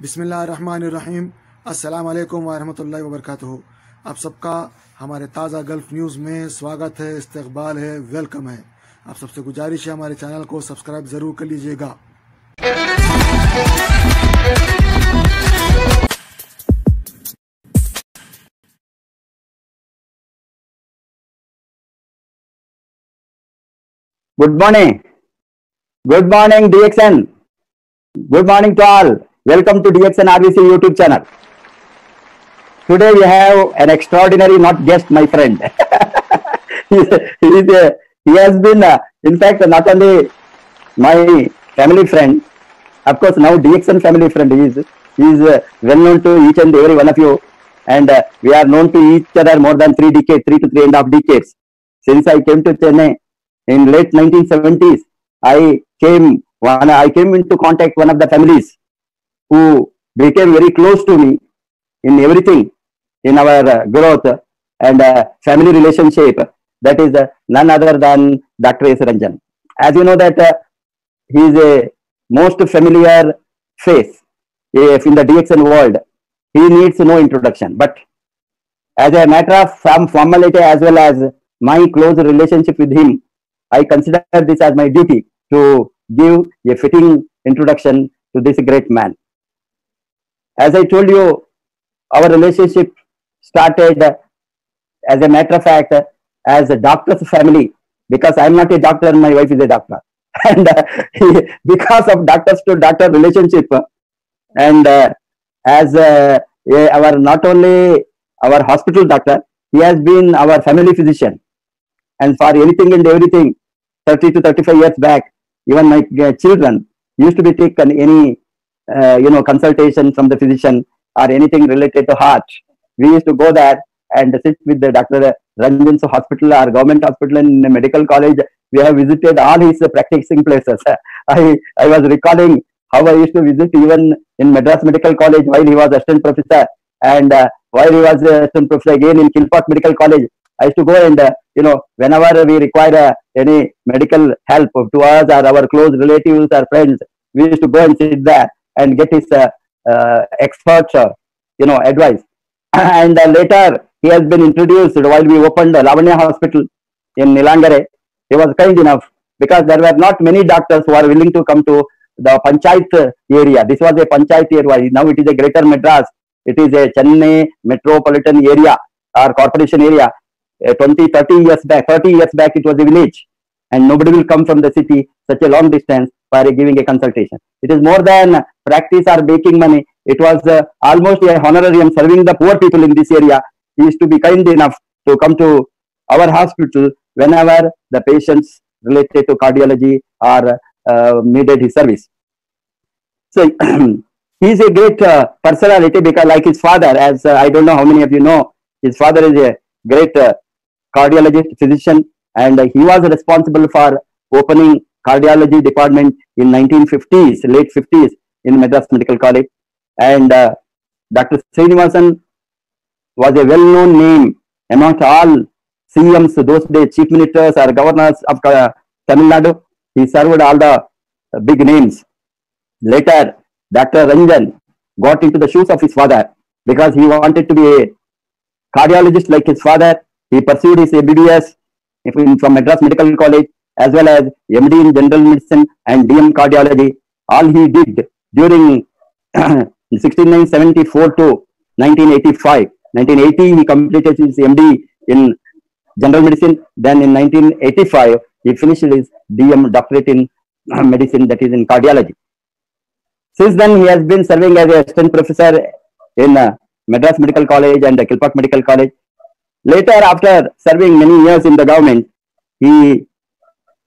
बिस्मिल्लाहिर्रहमानिर्रहीम। अस्सलाम वालेकुम वरहमतुल्लाहि वबरकातुहू। आप सबका हमारे ताज़ा गल्फ न्यूज़ में स्वागत है, इस्तकबाल है, वेलकम है। आप सबसे गुजारिश है हमारे चैनल को सब्सक्राइब ज़रूर कर लीजिएगा। Good morning DXN. Good morning to all. Welcome to DXN RVC YouTube channel. Today we have an extraordinary not guest, my friend. he has been, in fact, not only my family friend, of course now DXN family friend. He is well known to each and every one of you, and we are known to each other more than 3 decades, 3 to 3.5 decades. Since I came to Chennai in late 1970s, I came into contact one of the families who became very close to me in everything in our growth and family relationship. That is none other than Dr. S. Ranjan. As you know that he is a most familiar face in the DXN world. He needs no introduction. But as a matter of some formality as well as my close relationship with him, I consider this as my duty to give a fitting introduction to this great man. As I told you, our relationship started, as a matter of fact, as a doctor's family, because I am not a doctor and my wife is a doctor. And because of doctors to doctor relationship, and as our not only our hospital doctor, he has been our family physician. And for anything and everything, 30 to 35 years back, even my children used to be taken any consultation from the physician or anything related to heart. We used to go there and sit with the Dr. Ranjan's hospital or government hospital in medical college. We have visited all his practicing places. I was recalling how I used to visit even in Madras Medical College while he was assistant professor, and while he was assistant professor again in Kilpatrick Medical College. I used to go and, whenever we require any medical help to us or our close relatives or friends, we used to go and sit there and get his expert, advice. And later, he has been introduced while we opened the Lavanya Hospital in Nilangare. He was kind enough because there were not many doctors who are willing to come to the Panchayat area. This was a Panchayat area. Now it is a Greater Madras. It is a Chennai metropolitan area or corporation area. 30 years back it was a village, and nobody will come from the city such a long distance for giving a consultation. It is more than practice or making money. It was almost a honorarium serving the poor people in this area. He used to be kind enough to come to our hospital whenever the patients related to cardiology or needed his service. So he is a great personality because, like his father, as I don't know how many of you know, his father is a great cardiologist, physician, and he was responsible for opening cardiology department in 1950s, late 50s in Madras Medical College. And Dr. Srinivasan was a well-known name amongst all CMs, those days, chief ministers or governors of Tamil Nadu. He served all the big names. Later, Dr. Ranjan got into the shoes of his father because he wanted to be a cardiologist like his father. He pursued his MBBS from Madras Medical College as well as MD in General Medicine and DM Cardiology. All he did during 1974 to 1985. 1980 he completed his MD in General Medicine. Then in 1985 he finished his DM doctorate in medicine, that is in cardiology. Since then he has been serving as a assistant professor in Madras Medical College and Kilpatrick Medical College. Later, after serving many years in the government, he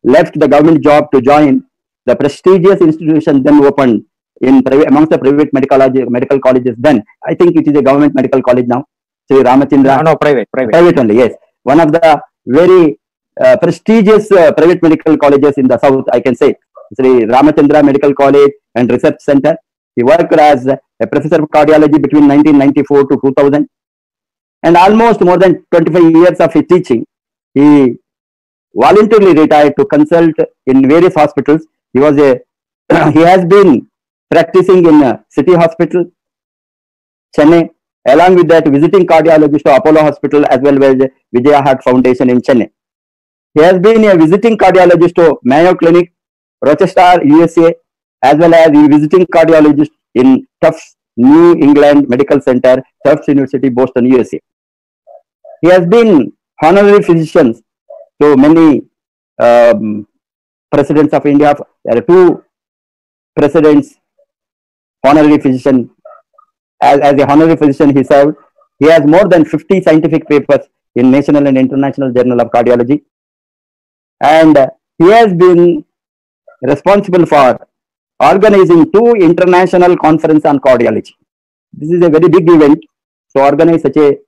left the government job to join the prestigious institution then opened in amongst the private medical colleges. Then I think it is a government medical college now. Sri Ramachandra. No, private only. Yes, one of the very prestigious private medical colleges in the south, I can say. Sri Ramachandra Medical College and Research Center. He worked as a professor of cardiology between 1994 to 2000. And almost more than 25 years of his teaching, he voluntarily retired to consult in various hospitals. He has been practicing in City Hospital, Chennai. Along with that, visiting cardiologist to Apollo Hospital as well as Vijaya Heart Foundation in Chennai. He has been a visiting cardiologist to Mayo Clinic, Rochester, USA, as well as a visiting cardiologist in Tufts New England Medical Center, Tufts University, Boston, USA. He has been honorary physician to many presidents of India. There are 2 presidents, honorary physician. As a honorary physician, he served. He has more than 50 scientific papers in national and international journal of cardiology. And he has been responsible for organizing 2 international conferences on cardiology. This is a very big event. To organize such a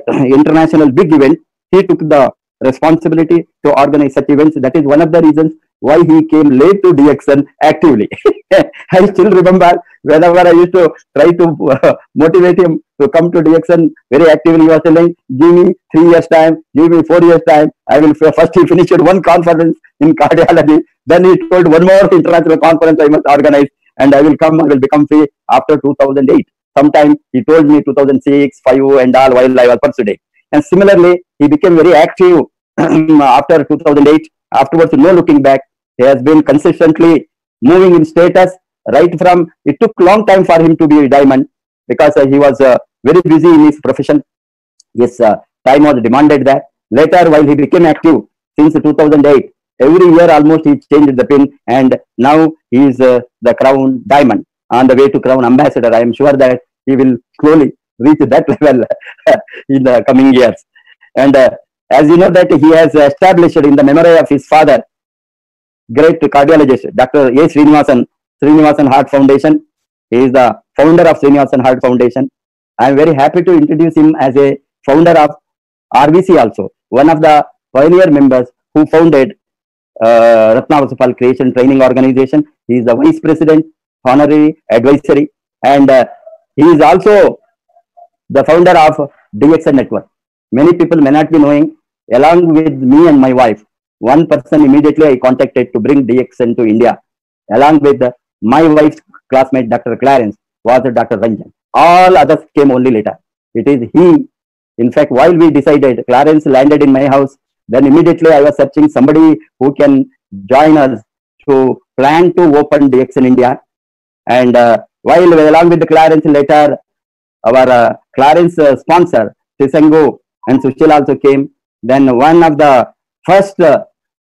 international big event, he took the responsibility to organize such events. That is one of the reasons why he came late to DXN actively. I still remember whenever I used to try to motivate him to come to DXN very actively, he was telling, give me 3 years time, give me 4 years time. I will first he finished 1 conference in cardiology. Then he told 1 more international conference I must organize and I will become free after 2008. Sometime he told me 2006, 5 and all while I was pursuing. And similarly, he became very active after 2008. Afterwards, no looking back. He has been consistently moving in status right from, it took long time for him to be a diamond because he was very busy in his profession. His time was demanded that. Later, while he became active since 2008, every year almost he changed the pin and now he is the crown diamond on the way to crown ambassador. I am sure that he will slowly reach that level in the coming years. And as you know that he has established in the memory of his father, great cardiologist, Dr. A. Srinivasan Heart Foundation. He is the founder of Srinivasan Heart Foundation. I am very happy to introduce him as a founder of RVC also, one of the pioneer members who founded Ratnavasapal Creation Training Organization. He is the vice president, honorary advisory, and he is also the founder of DXN Network. Many people may not be knowing. Along with me and my wife, 1 person immediately I contacted to bring DXN to India. Along with my wife's classmate, Dr. Clarence, was Dr. Ranjan. All others came only later. It is he. In fact, while we decided, Clarence landed in my house. Then immediately I was searching somebody who can join us to plan to open DXN India. And while along with the Clarence later, our Clarence sponsor, Tisengo and Sushil also came. Then one of the first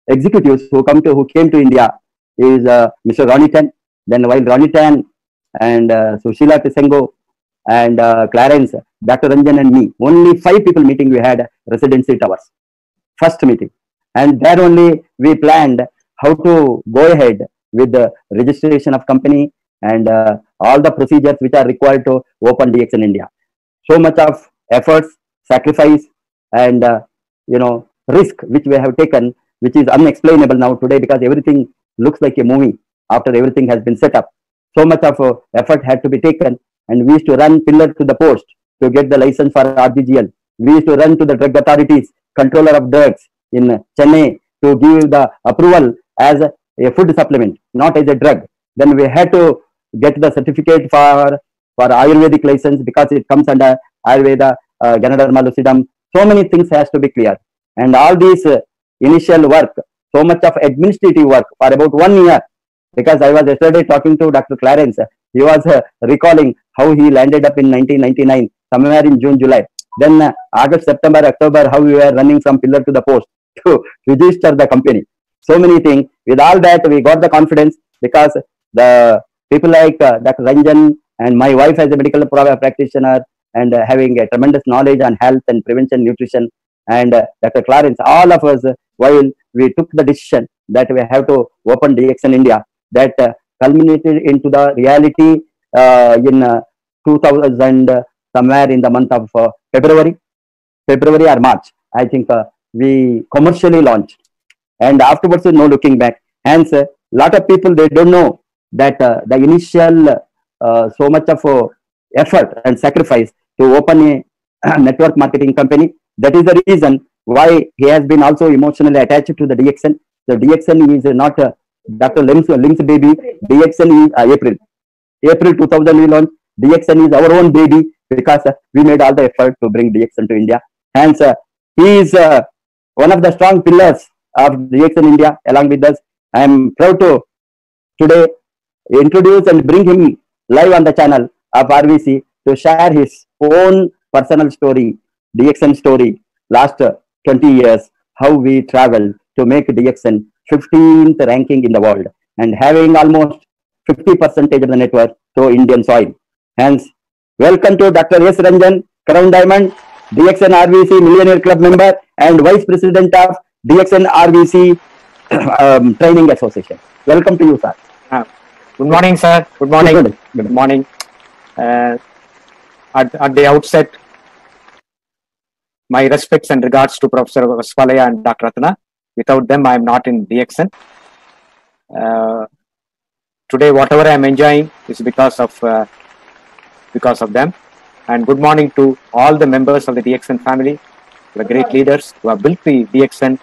executives who came to India is Mr. Ronnie Tan. Then while Ronnie Tan and Sushila Tisengo and Clarence, Dr. Ranjan and me, only 5 people meeting we had residency towers. First meeting. And there only we planned how to go ahead with the registration of company and all the procedures which are required to open DXN India. So much of efforts, sacrifice and risk which we have taken, which is unexplainable now today because everything looks like a movie after everything has been set up. So much of effort had to be taken, and we used to run pillar to the post to get the license for RGGL. We used to run to the drug authorities, controller of drugs in Chennai, to give the approval as a food supplement, not as a drug. Then we had to get the certificate for Ayurvedic license because it comes under Ayurveda, Ganaderma lucidum. So many things has to be clear. And all these initial work, so much of administrative work for about 1 year, because I was yesterday talking to Dr. Clarence. He was recalling how he landed up in 1999, somewhere in June, July. Then August, September, October, how we were running from pillar to the post to register the company. So many things. With all that, we got the confidence because the people like Dr. Ranjan and my wife as a medical practitioner and having a tremendous knowledge on health and prevention, nutrition, and Dr. Clarence, all of us, while we took the decision that we have to open DXN India, that culminated into the reality in 2000, somewhere in the month of February or March. I think we commercially launched, and afterwards no looking back. Hence, a lot of people, they don't know that the initial so much of effort and sacrifice to open a network marketing company. That is the reason why he has been also emotionally attached to the DXN. The DXN is not Dr. Lim's baby. DXN is April. April 2000 we launched. DXN is our own baby because we made all the effort to bring DXN to India. Hence, he is one of the strong pillars of DXN India along with us. I am proud to today introduce and bring him live on the channel of RVC to share his own personal story, DXN story, last 20 years, how we traveled to make DXN 15th ranking in the world and having almost 50% of the network through Indian soil. Hence, welcome to Dr. S. Ranjan, Crown Diamond, DXN RVC Millionaire Club member and Vice President of DXN RVC Training Association. Welcome to you, sir. Good morning, sir. Good morning. Good morning. At the outset, my respects and regards to Professor Vaswalaya and Dr. Ratna. Without them, I am not in DXN. Today, whatever I am enjoying is because of them. And good morning to all the members of the DXN family, the great leaders who have built the DXN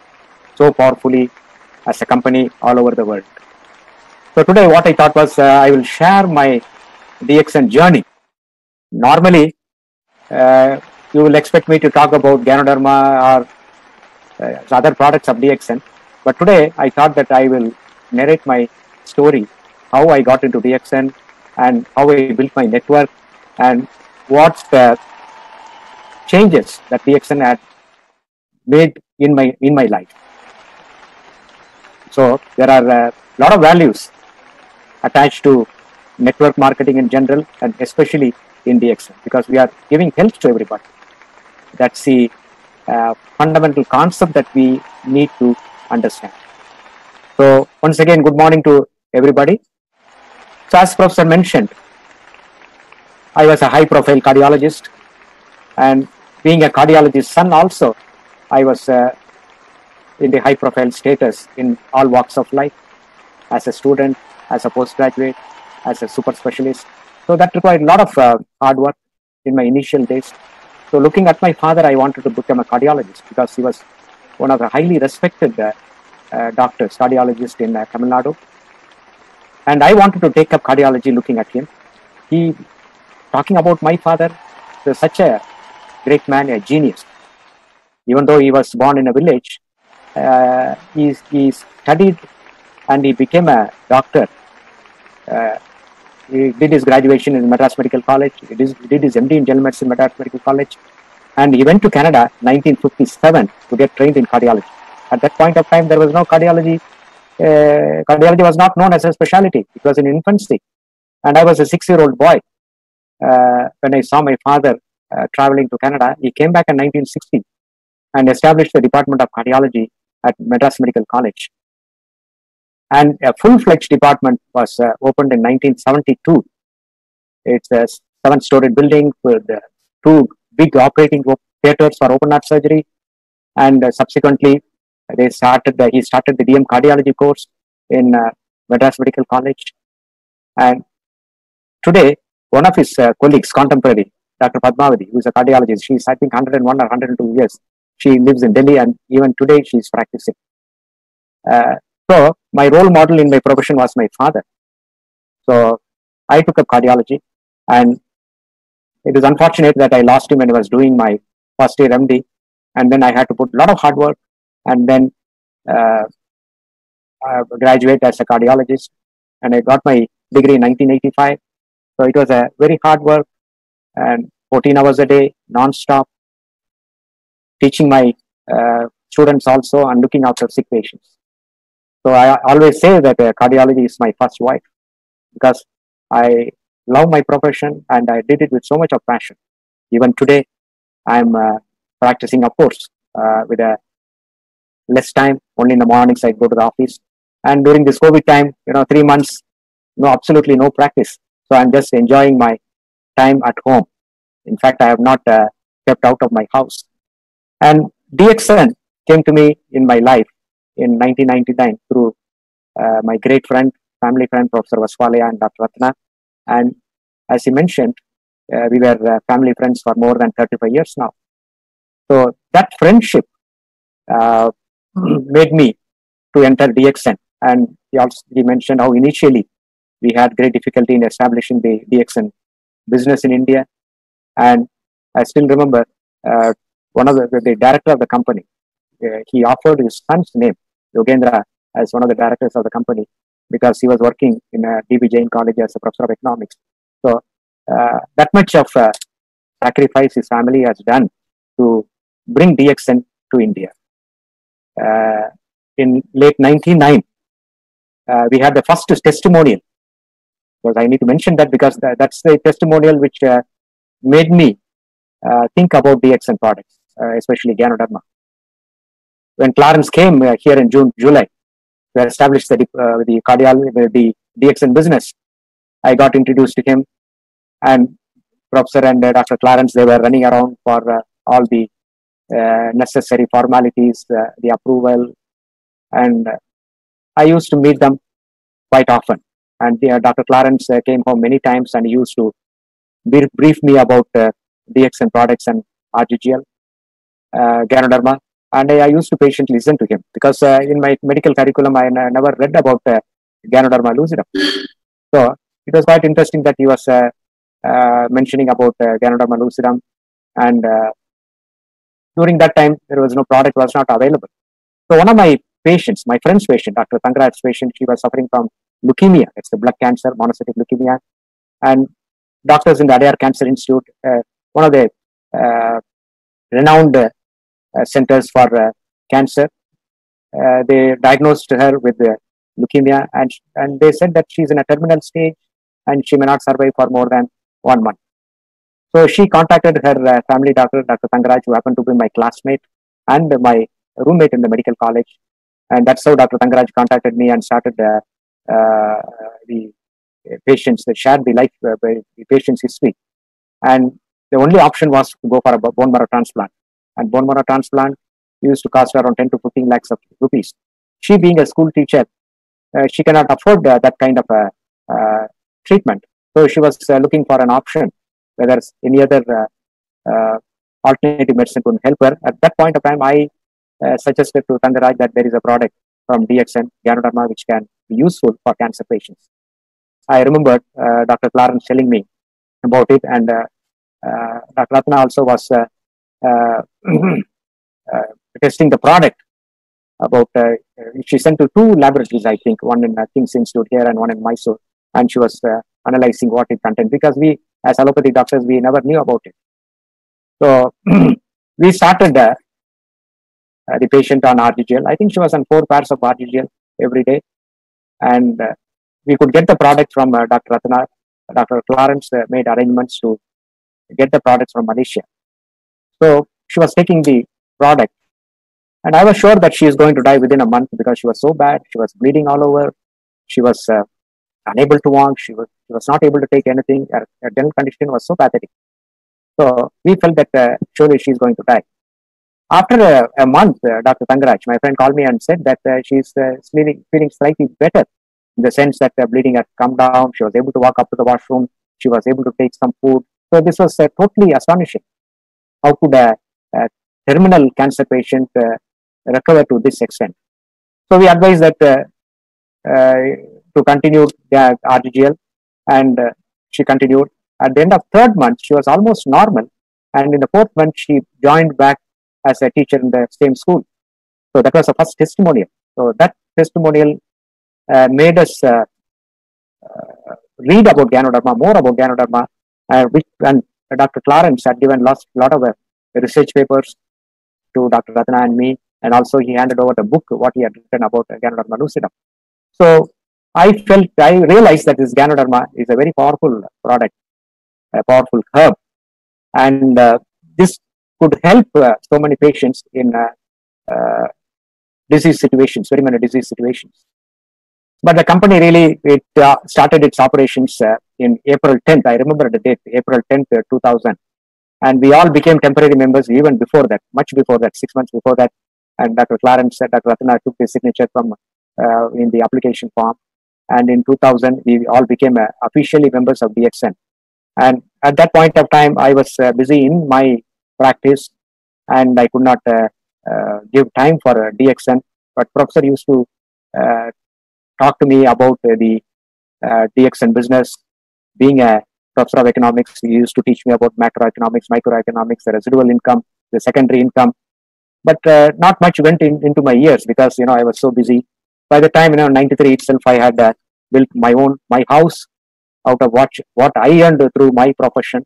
so powerfully as a company all over the world. So today, what I thought was I will share my DXN journey. Normally, you will expect me to talk about Ganoderma or other products of DXN. But today, I thought that I will narrate my story, how I got into DXN and how I built my network and what's the changes that DXN had made in my life. So there are a lot of values attached to network marketing in general and especially in DXN because we are giving help to everybody. That's the fundamental concept that we need to understand. So once again, good morning to everybody. So as Professor mentioned, I was a high-profile cardiologist, and being a cardiologist's son also, I was in the high-profile status in all walks of life, as a student, as a postgraduate, as a super specialist. So that required a lot of hard work in my initial days. So looking at my father, I wanted to become a cardiologist because he was one of the highly respected doctors, cardiologists in Tamil Nadu. And I wanted to take up cardiology looking at him. Talking about my father, he was such a great man, a genius. Even though he was born in a village, he studied and he became a doctor. He did his graduation in Madras Medical College. He did his MD in General Medicine, Madras Medical College. And he went to Canada in 1957 to get trained in cardiology. At that point of time, there was no cardiology. Cardiology was not known as a specialty. It was in infancy. And I was a 6-year-old boy. When I saw my father traveling to Canada, he came back in 1960 and established the Department of Cardiology at Madras Medical College. And a full-fledged department was opened in 1972. It's a 7-story building with 2 big operating theaters for open heart surgery. And subsequently, he started the DM cardiology course in Madras Medical College. And today, one of his colleagues, contemporary, Dr. Padmavati, who is a cardiologist, she's I think 101 or 102 years. She lives in Delhi and even today she's practicing. So my role model in my profession was my father. So I took up cardiology and it is unfortunate that I lost him when I was doing my first year MD. And then I had to put a lot of hard work and then graduate as a cardiologist. And I got my degree in 1985. So it was a very hard work and 14 hours a day, non-stop, teaching my students also and looking after sick patients. So I always say that cardiology is my first wife because I love my profession and I did it with so much of passion. Even today, I'm practicing, of course, with a less time. Only in the mornings I go to the office. And during this COVID time, 3 months, absolutely no practice. So I'm just enjoying my time at home. In fact, I have not stepped out of my house. And DXN came to me in my life in 1999 through my great friend, family friend, Professor Vaswalaya and Dr. Ratna. And as he mentioned, we were family friends for more than 35 years now. So that friendship made me to enter DXN. And he mentioned how initially we had great difficulty in establishing the DXN business in India. And I still remember one of the director of the company, he offered his son's name, Yogendra, as one of the directors of the company because he was working in DB Jain College as a professor of economics. So that much of sacrifice his family has done to bring DXN to India. In late 1999, we had the first testimonial. Because I need to mention that because that's the testimonial which made me think about DXN products, especially Ganoderma. When Clarence came here in July to establish the DXN business, I got introduced to him, and Professor and Dr. Clarence, they were running around for all the necessary formalities, the approval, and I used to meet them quite often. And Dr. Clarence came home many times and he used to brief me about DXN products and RGGL, Ganoderma, and I used to patiently listen to him because in my medical curriculum I never read about Ganoderma lucidum. So it was quite interesting that he was mentioning about Ganoderma lucidum, and during that time there was no product, was not available. So one of my patients, my friend's patient, Dr. Tangaraj's patient, she was suffering from leukemia. It's the blood cancer, monocytic leukemia. And doctors in the Adyar Cancer Institute, one of the renowned centers for cancer, they diagnosed her with leukemia, and they said that she's in a terminal stage and she may not survive for more than 1 month. So she contacted her family doctor, Dr. Tangaraj, who happened to be my classmate and my roommate in the medical college. And that's how Dr. Tangaraj contacted me and started the patients that shared the patient's history. And the only option was to go for a bone marrow transplant. And bone marrow transplant used to cost around 10 to 15 lakhs of rupees. She being a school teacher, she cannot afford that kind of treatment. So she was looking for an option, whether any other alternative medicine could help her. At that point of time, I suggested to Tangaraj that there is a product from DXN, Ganoderma, which can be useful for cancer patients. I remember Dr. Clarence telling me about it, and Dr. Ratna also was testing the product. About she sent to 2 laboratories, I think, one in King's Institute here and one in Mysore, and she was analyzing what it contained because we, as allopathy doctors, we never knew about it. So we started the patient on RGGL. I think she was on 4 pairs of RGGL every day, and we could get the product from Dr. Ratna. Dr. Clarence made arrangements to get the product from Malaysia. So she was taking the product, and I was sure that she is going to die within a month because she was so bad. She was bleeding all over. She was unable to walk. She was not able to take anything. Her dental condition was so pathetic. So we felt that surely she is going to die. After a month, Dr. Tangaraj, my friend, called me and said that she's feeling slightly better, in the sense that the bleeding had come down. She was able to walk up to the washroom. She was able to take some food. So this was totally astonishing. How could a terminal cancer patient recover to this extent? So we advised that to continue the RGGL, and she continued. At the end of 3rd month, she was almost normal, and in the 4th month, she joined back as a teacher in the same school. So that was the first testimonial. So that testimonial made us read about Ganoderma, more about Ganoderma, and Dr. Clarence had given a lot of research papers to Dr. Ratna and me, and also he handed over the book, what he had written about Ganoderma lucidum. So I realized that this Ganoderma is a very powerful product, a powerful herb, and this could help so many patients in disease situations, very many disease situations. But the company really, started its operations in April 10th. I remember the date, April 10th, 2000. And we all became temporary members even before that, much before that, 6 months before that. And Dr. Clarence said, Dr. Ratna took the signature from in the application form. And in 2000, we all became officially members of DXN. And at that point of time, I was busy in my practice, and I could not give time for DXN. But Professor used to talk to me about the DXN business. Being a professor of economics, he used to teach me about macroeconomics, microeconomics, the residual income, the secondary income. But not much went into my ears because, I was so busy. By the time, 93 itself, I had built my house out of what I earned through my profession,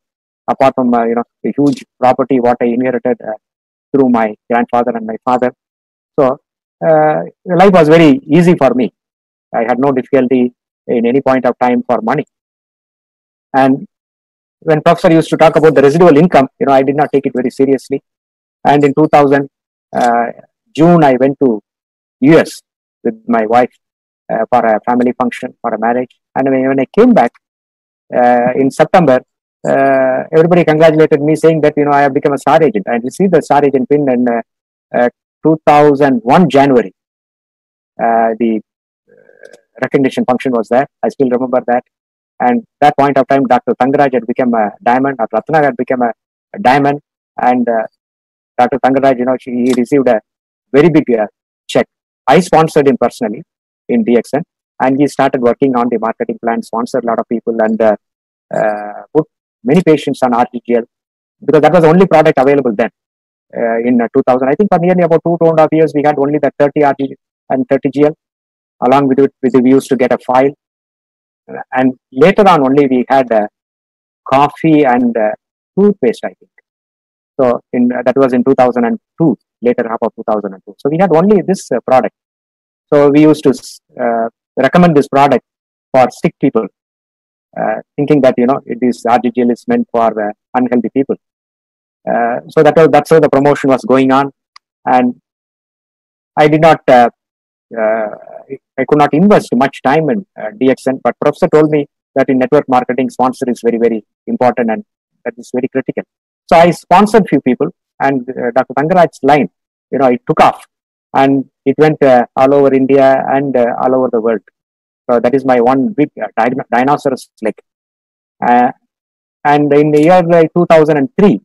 apart from, the huge property, what I inherited through my grandfather and my father. So life was very easy for me. I had no difficulty in any point of time for money. And when professor used to talk about the residual income, I did not take it very seriously. And in 2000 June, I went to US with my wife for a family function, for a marriage. And when I came back in September, everybody congratulated me, saying that I have become a star agent. I received the star agent pin in 2001 January. The recognition function was there. I still remember that. And that point of time, Dr. Tangaraj had become a diamond. Dr. Ratna had become a diamond. And Dr. Tangaraj, he received a very big check. I sponsored him personally in DXN, and he started working on the marketing plan, sponsored a lot of people, and put many patients on RTGL, because that was the only product available then. In 2000, I think for nearly about 2.5 years, we had only the 30 RTGL and 30GL. Along with it, we used to get a file. And later on, only we had coffee and toothpaste, I think. So that was in 2002, later half of 2002. So we had only this product. So we used to recommend this product for sick people, thinking that this RTGL is meant for unhealthy people. So that's how the promotion was going on, and I did not. I could not invest much time in DXN, but professor told me that in network marketing, sponsor is very, very important, and that is very critical. So I sponsored few people, and Dr. Tangaraj's line, it took off, and it went all over India and all over the world. So that is my one big dinosaurus leg. And in the year 2003,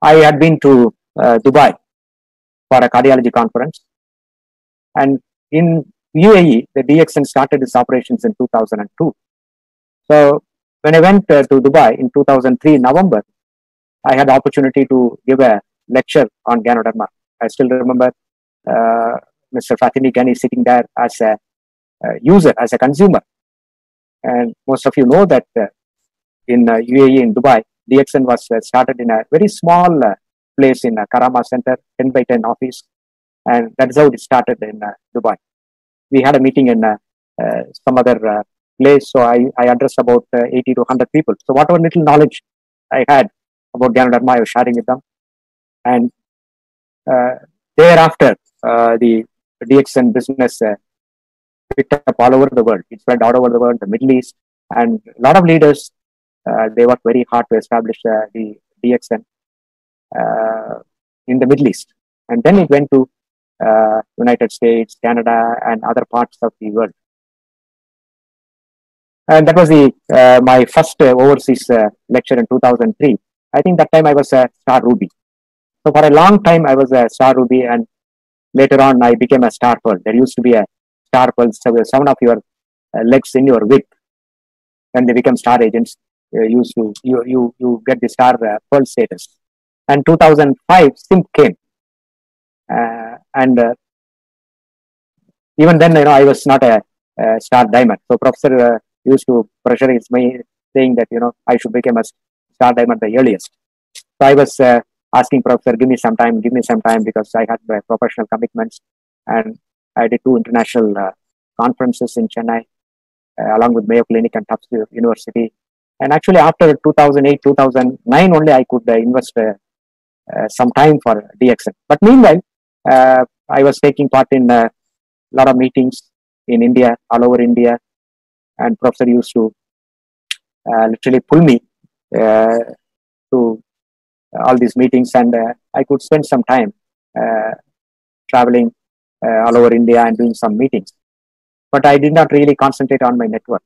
I had been to Dubai for a cardiology conference. And in UAE, the DXN started its operations in 2002. So when I went to Dubai in 2003, November, I had the opportunity to give a lecture on Ganoderma. I still remember Mr. Fatimi Ghani sitting there as a user, as a consumer. And most of you know that in UAE, in Dubai, DXN was started in a very small place in Karama Center, 10 by 10 office. And that's how it started in Dubai. We had a meeting in some other place, so I addressed about 80 to 100 people. So whatever little knowledge I had about Ganoderma, I was sharing with them. And thereafter, the DXN business picked up all over the world. It spread all over the world, the Middle East, and a lot of leaders, they worked very hard to establish the DXN in the Middle East. And then it went to United States, Canada, and other parts of the world. And that was my first overseas lecture in 2003. I think that time I was a star Ruby. So for a long time, I was a star Ruby, and later on, I became a star Pearl. There used to be a star Pearl, so some of your legs in your wig. When they become star agents, you get the star Pearl status. And 2005, SIMP came. And even then, I was not a star diamond. So professor used to pressurize me, saying that, I should become a star diamond the earliest. So I was asking professor, give me some time, because I had professional commitments. And I did 2 international conferences in Chennai, along with Mayo Clinic and Tufts University. And actually, after 2008, 2009, only I could invest some time for DXN. But meanwhile, I was taking part in a lot of meetings in India, all over India, and professor used to literally pull me to all these meetings, and I could spend some time traveling all over India and doing some meetings. But I did not really concentrate on my network.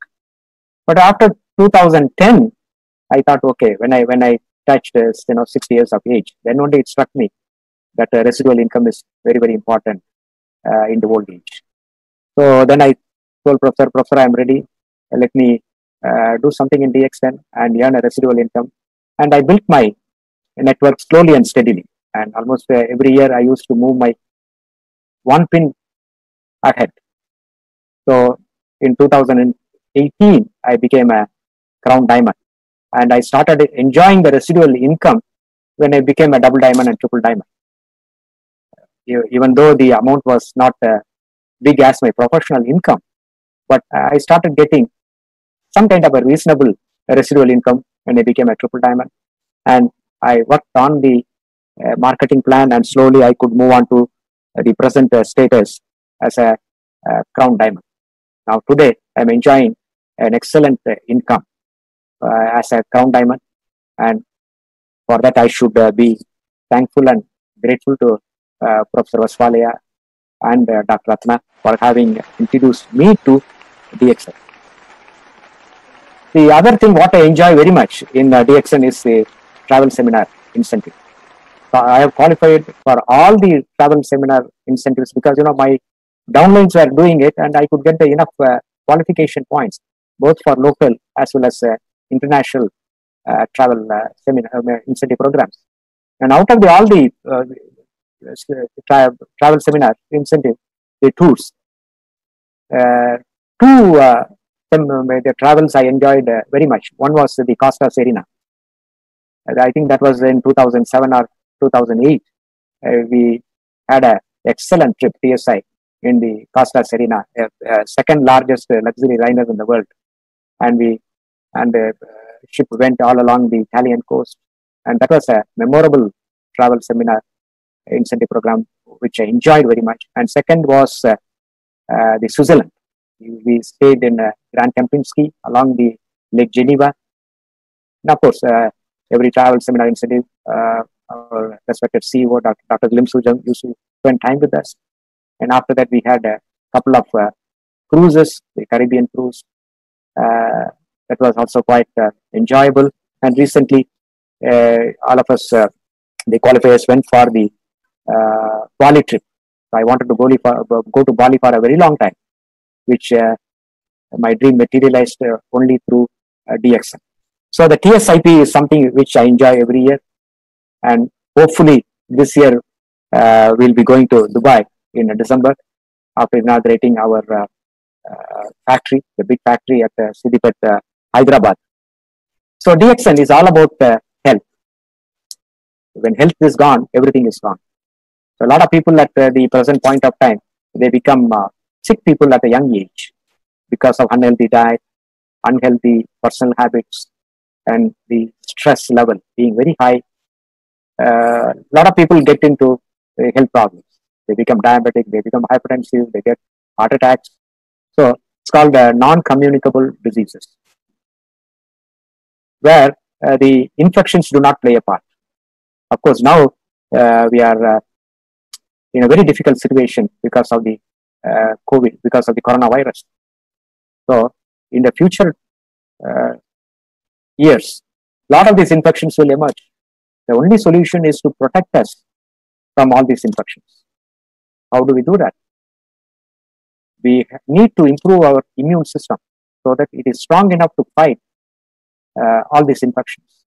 But after 2010, I thought, okay, when I touched 60 years of age, then only it struck me that residual income is very, very important in the old age. So then I told Professor, I'm ready. Let me do something in DXN and earn a residual income. And I built my network slowly and steadily. And almost every year I used to move my one pin ahead. So in 2018, I became a crown diamond. And I started enjoying the residual income when I became a double diamond and triple diamond. Even though the amount was not big as my professional income, but I started getting some kind of a reasonable residual income when I became a triple diamond. And I worked on the marketing plan, and slowly I could move on to the present status as a crown diamond. Now today I'm enjoying an excellent income as a crown diamond, and for that I should be thankful and grateful to Professor Vaswalaya and Dr. Ratna for having introduced me to DXN. The other thing what I enjoy very much in DXN is the travel seminar incentive. So I have qualified for all the travel seminar incentives because my downlines were doing it, and I could get enough qualification points both for local as well as international travel seminar incentive programs. And out of all the travel seminar incentive, the tours, the travels I enjoyed very much. One was the Costa Serena. I think that was in 2007 or 2008. We had an excellent trip, TSI, in the Costa Serena, second largest luxury liner in the world. And the ship went all along the Italian coast. And that was a memorable travel seminar incentive program, which I enjoyed very much. And second was the Switzerland. We stayed in Grand Kempinski along the Lake Geneva. And of course, every travel seminar incentive, our respected CEO, Dr. Lim Sujang, used to spend time with us. And after that, we had a couple of cruises, the Caribbean cruise. That was also quite enjoyable. And recently, all of us, the qualifiers, went for the Bali trip. So I wanted to go to Bali for a very long time, which my dream materialized only through DXN. So the TSIP is something which I enjoy every year. And hopefully this year we'll be going to Dubai in December after inaugurating our factory, the big factory at Siddipet, Hyderabad. So DXN is all about health. When health is gone, everything is gone. So a lot of people at the present point of time, they become sick people at a young age because of unhealthy diet, unhealthy personal habits, and the stress level being very high. A lot of people get into health problems. They become diabetic, they become hypertensive, they get heart attacks. So it's called non-communicable diseases, where the infections do not play a part. Of course, now we are in a very difficult situation because of the COVID, because of the coronavirus. So in the future years, a lot of these infections will emerge. The only solution is to protect us from all these infections. How do we do that? We need to improve our immune system so that it is strong enough to fight all these infections.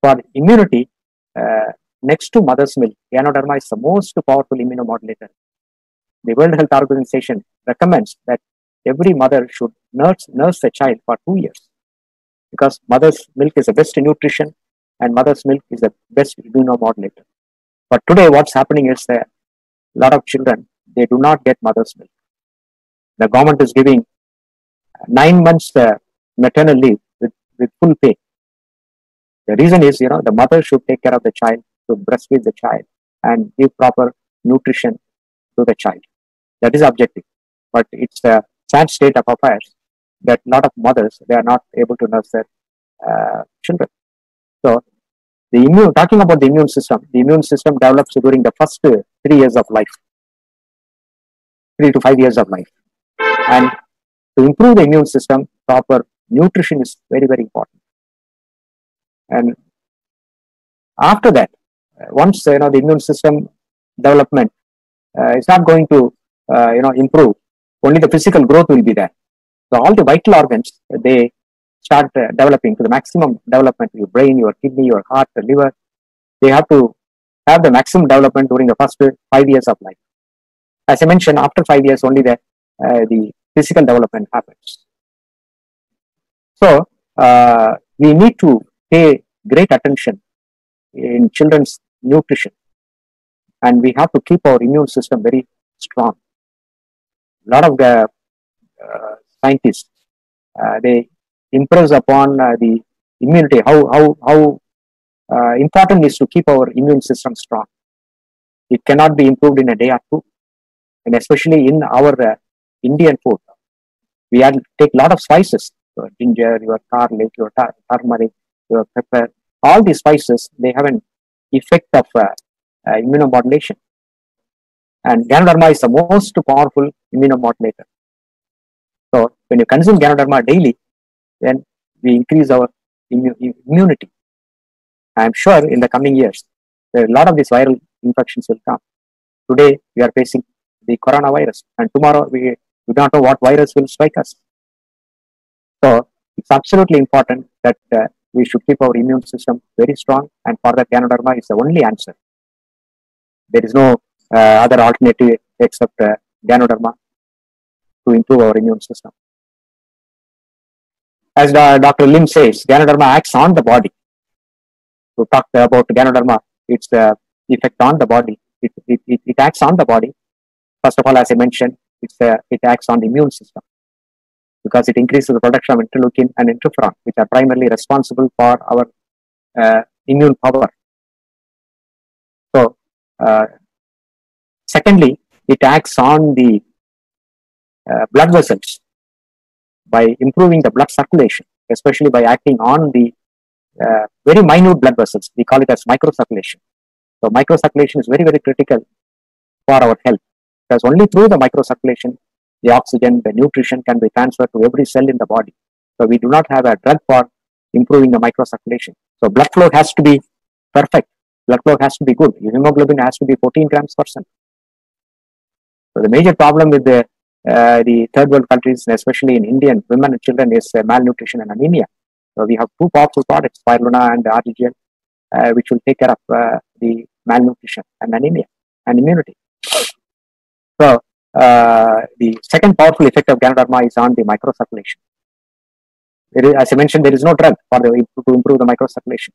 For immunity, next to mother's milk, Ganoderma is the most powerful immunomodulator. The World Health Organization recommends that every mother should nurse the child for 2 years, because mother's milk is the best nutrition and mother's milk is the best immunomodulator. But today what's happening is that a lot of children, they do not get mother's milk. The government is giving 9 months maternal leave with full pay. The reason is, the mother should take care of the child, to breastfeed the child and give proper nutrition to the child. That is objective. But it's a sad state of affairs that a lot of mothers, they are not able to nurse their children. So talking about the immune system develops during the first 3 years of life, 3 to 5 years of life. And to improve the immune system, proper nutrition is very, very important. And after that, once the immune system development is not going to improve, only the physical growth will be there. So all the vital organs, they start developing to the maximum development. Your brain, your kidney, your heart, the liver, they have to have the maximum development during the first 5 years of life. As I mentioned, after 5 years, only the physical development happens. So we need to pay great attention in children's nutrition, and we have to keep our immune system very strong. A lot of the scientists, they impress upon the immunity, how important is to keep our immune system strong. It cannot be improved in a day or two, and especially in our Indian food, we have to take a lot of spices, your ginger, your garlic, your turmeric, your pepper. All these spices, they have an effect of immunomodulation, and Ganoderma is the most powerful immunomodulator. So when you consume Ganoderma daily, then we increase our immunity. I am sure in the coming years, a lot of these viral infections will come. Today, we are facing the coronavirus, and tomorrow we do not know what virus will strike us. So it's absolutely important that we should keep our immune system very strong, and for that, Ganoderma is the only answer. There is no other alternative except Ganoderma to improve our immune system. As Dr. Lim says, Ganoderma acts on the body. To talk about Ganoderma, its effect on the body. It acts on the body. First of all, as I mentioned, it acts on the immune system because it increases the production of interleukin and interferon, which are primarily responsible for our immune power. So, secondly, it acts on the blood vessels by improving the blood circulation, especially by acting on the very minute blood vessels. We call it as microcirculation. So microcirculation is very, very critical for our health, because only through the microcirculation, the oxygen, the nutrition can be transferred to every cell in the body. So we do not have a drug for improving the microcirculation. So blood flow has to be perfect. Blood flow has to be good. Hemoglobin has to be 14 grams per cent. So the major problem with the third world countries, especially in Indian women and children, is malnutrition and anemia. So we have two powerful products, Spirulina and RGGL, which will take care of the malnutrition and anemia and immunity. So the second powerful effect of Ganoderma is on the microcirculation. As I mentioned, there is no drug to improve the microcirculation.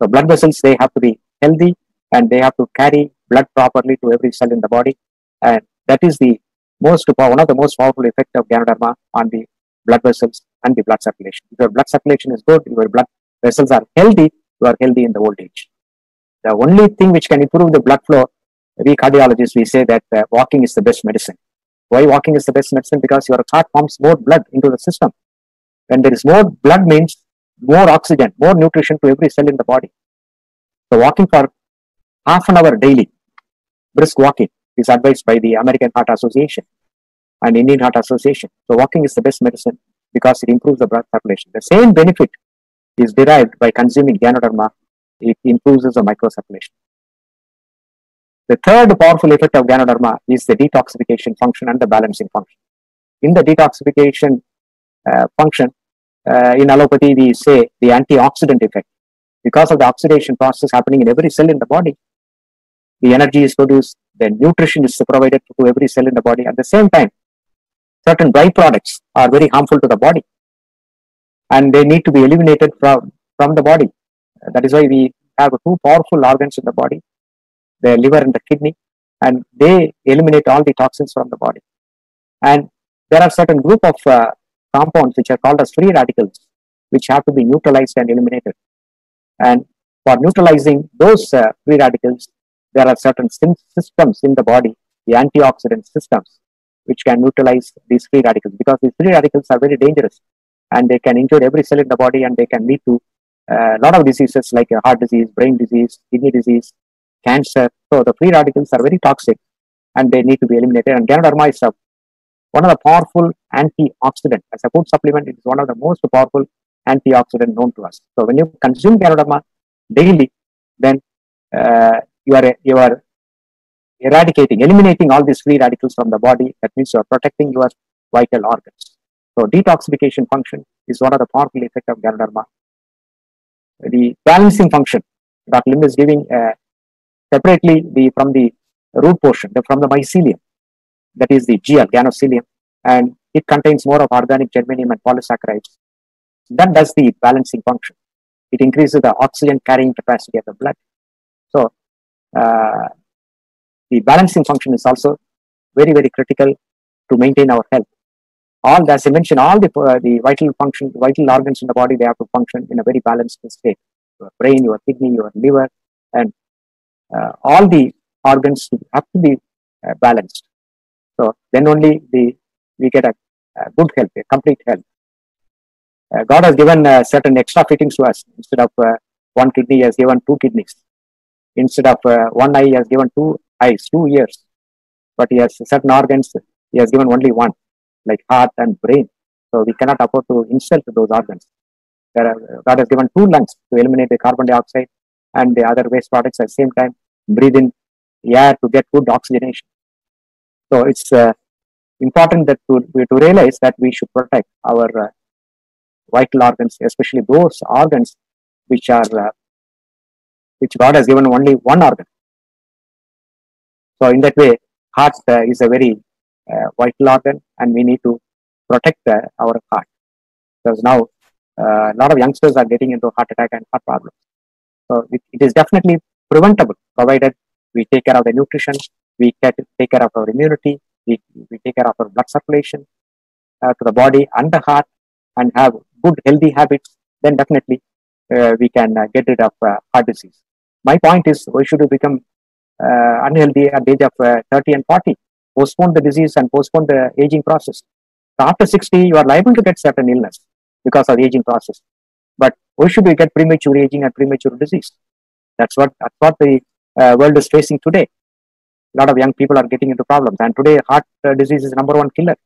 So blood vessels, they have to be healthy, and they have to carry blood properly to every cell in the body, and that is the one of the most powerful effects of Ganoderma on the blood vessels and the blood circulation. If your blood circulation is good, your blood vessels are healthy, you are healthy in the old age. The only thing which can improve the blood flow, we cardiologists, we say that walking is the best medicine. Why walking is the best medicine? Because your heart pumps more blood into the system. When there is more blood means more oxygen, more nutrition to every cell in the body. So walking for half an hour daily, brisk walking, is advised by the American Heart Association and Indian Heart Association. So walking is the best medicine because it improves the blood circulation. The same benefit is derived by consuming Ganoderma. It improves the microcirculation. The third powerful effect of Ganoderma is the detoxification function and the balancing function. In the detoxification function, in allopathy, we say the antioxidant effect. Because of the oxidation process happening in every cell in the body, the energy is produced, the nutrition is provided to every cell in the body. At the same time, certain byproducts are very harmful to the body, and they need to be eliminated from the body. That is why we have two powerful organs in the body, the liver and the kidney, and they eliminate all the toxins from the body. And there are certain group of compounds which are called as free radicals, which have to be neutralized and eliminated. And for neutralizing those free radicals, there are certain systems in the body, the antioxidant systems, which can neutralize these free radicals, because these free radicals are very dangerous and they can injure every cell in the body, and they can lead to a lot of diseases like heart disease, brain disease, kidney disease, cancer. So the free radicals are very toxic and they need to be eliminated. And Ganoderma is one of the powerful antioxidant. As a food supplement, it is one of the most powerful antioxidant known to us. So when you consume Ganoderma daily, then you are eradicating, eliminating all these free radicals from the body. That means you are protecting your vital organs. So detoxification function is one of the powerful effects of Ganoderma. The balancing function, Dr. Lim is giving separately from the root portion, from the mycelium, that is the GL, ganocelium, and it contains more of organic germanium and polysaccharides. That does the balancing function. It increases the oxygen carrying capacity of the blood. So the balancing function is also very, very critical to maintain our health. All, as I mentioned, all the vital function, vital organs in the body, they have to function in a very balanced state. Your brain, your kidney, your liver, and all the organs have to be balanced. So then only we get a good health, a complete health. God has given certain extra fittings to us. Instead of one kidney, He has given two kidneys. Instead of one eye, He has given two eyes, 2 ears. But He has certain organs, He has given only one, like heart and brain. So we cannot afford to insult those organs. God has given 2 lungs to eliminate the carbon dioxide and the other waste products at the same time, breathe in the air to get good oxygenation. So it's important that to realize that we should protect our vital organs, especially those organs which are which God has given only one organ. So in that way, heart is a very vital organ, and we need to protect our heart, because now a lot of youngsters are getting into heart attack and heart problems. So it is definitely preventable, provided we take care of the nutrition, we take care of our immunity, we take care of our blood circulation to the body and the heart, and have good healthy habits. Then definitely we can get rid of heart disease. My point is, why should we become unhealthy at the age of 30 and 40? Postpone the disease and postpone the aging process. So after 60, you are liable to get certain illness because of aging process. But why should we get premature aging and premature disease? That's what the world is facing today. A lot of young people are getting into problems, and today heart disease is #1 killer.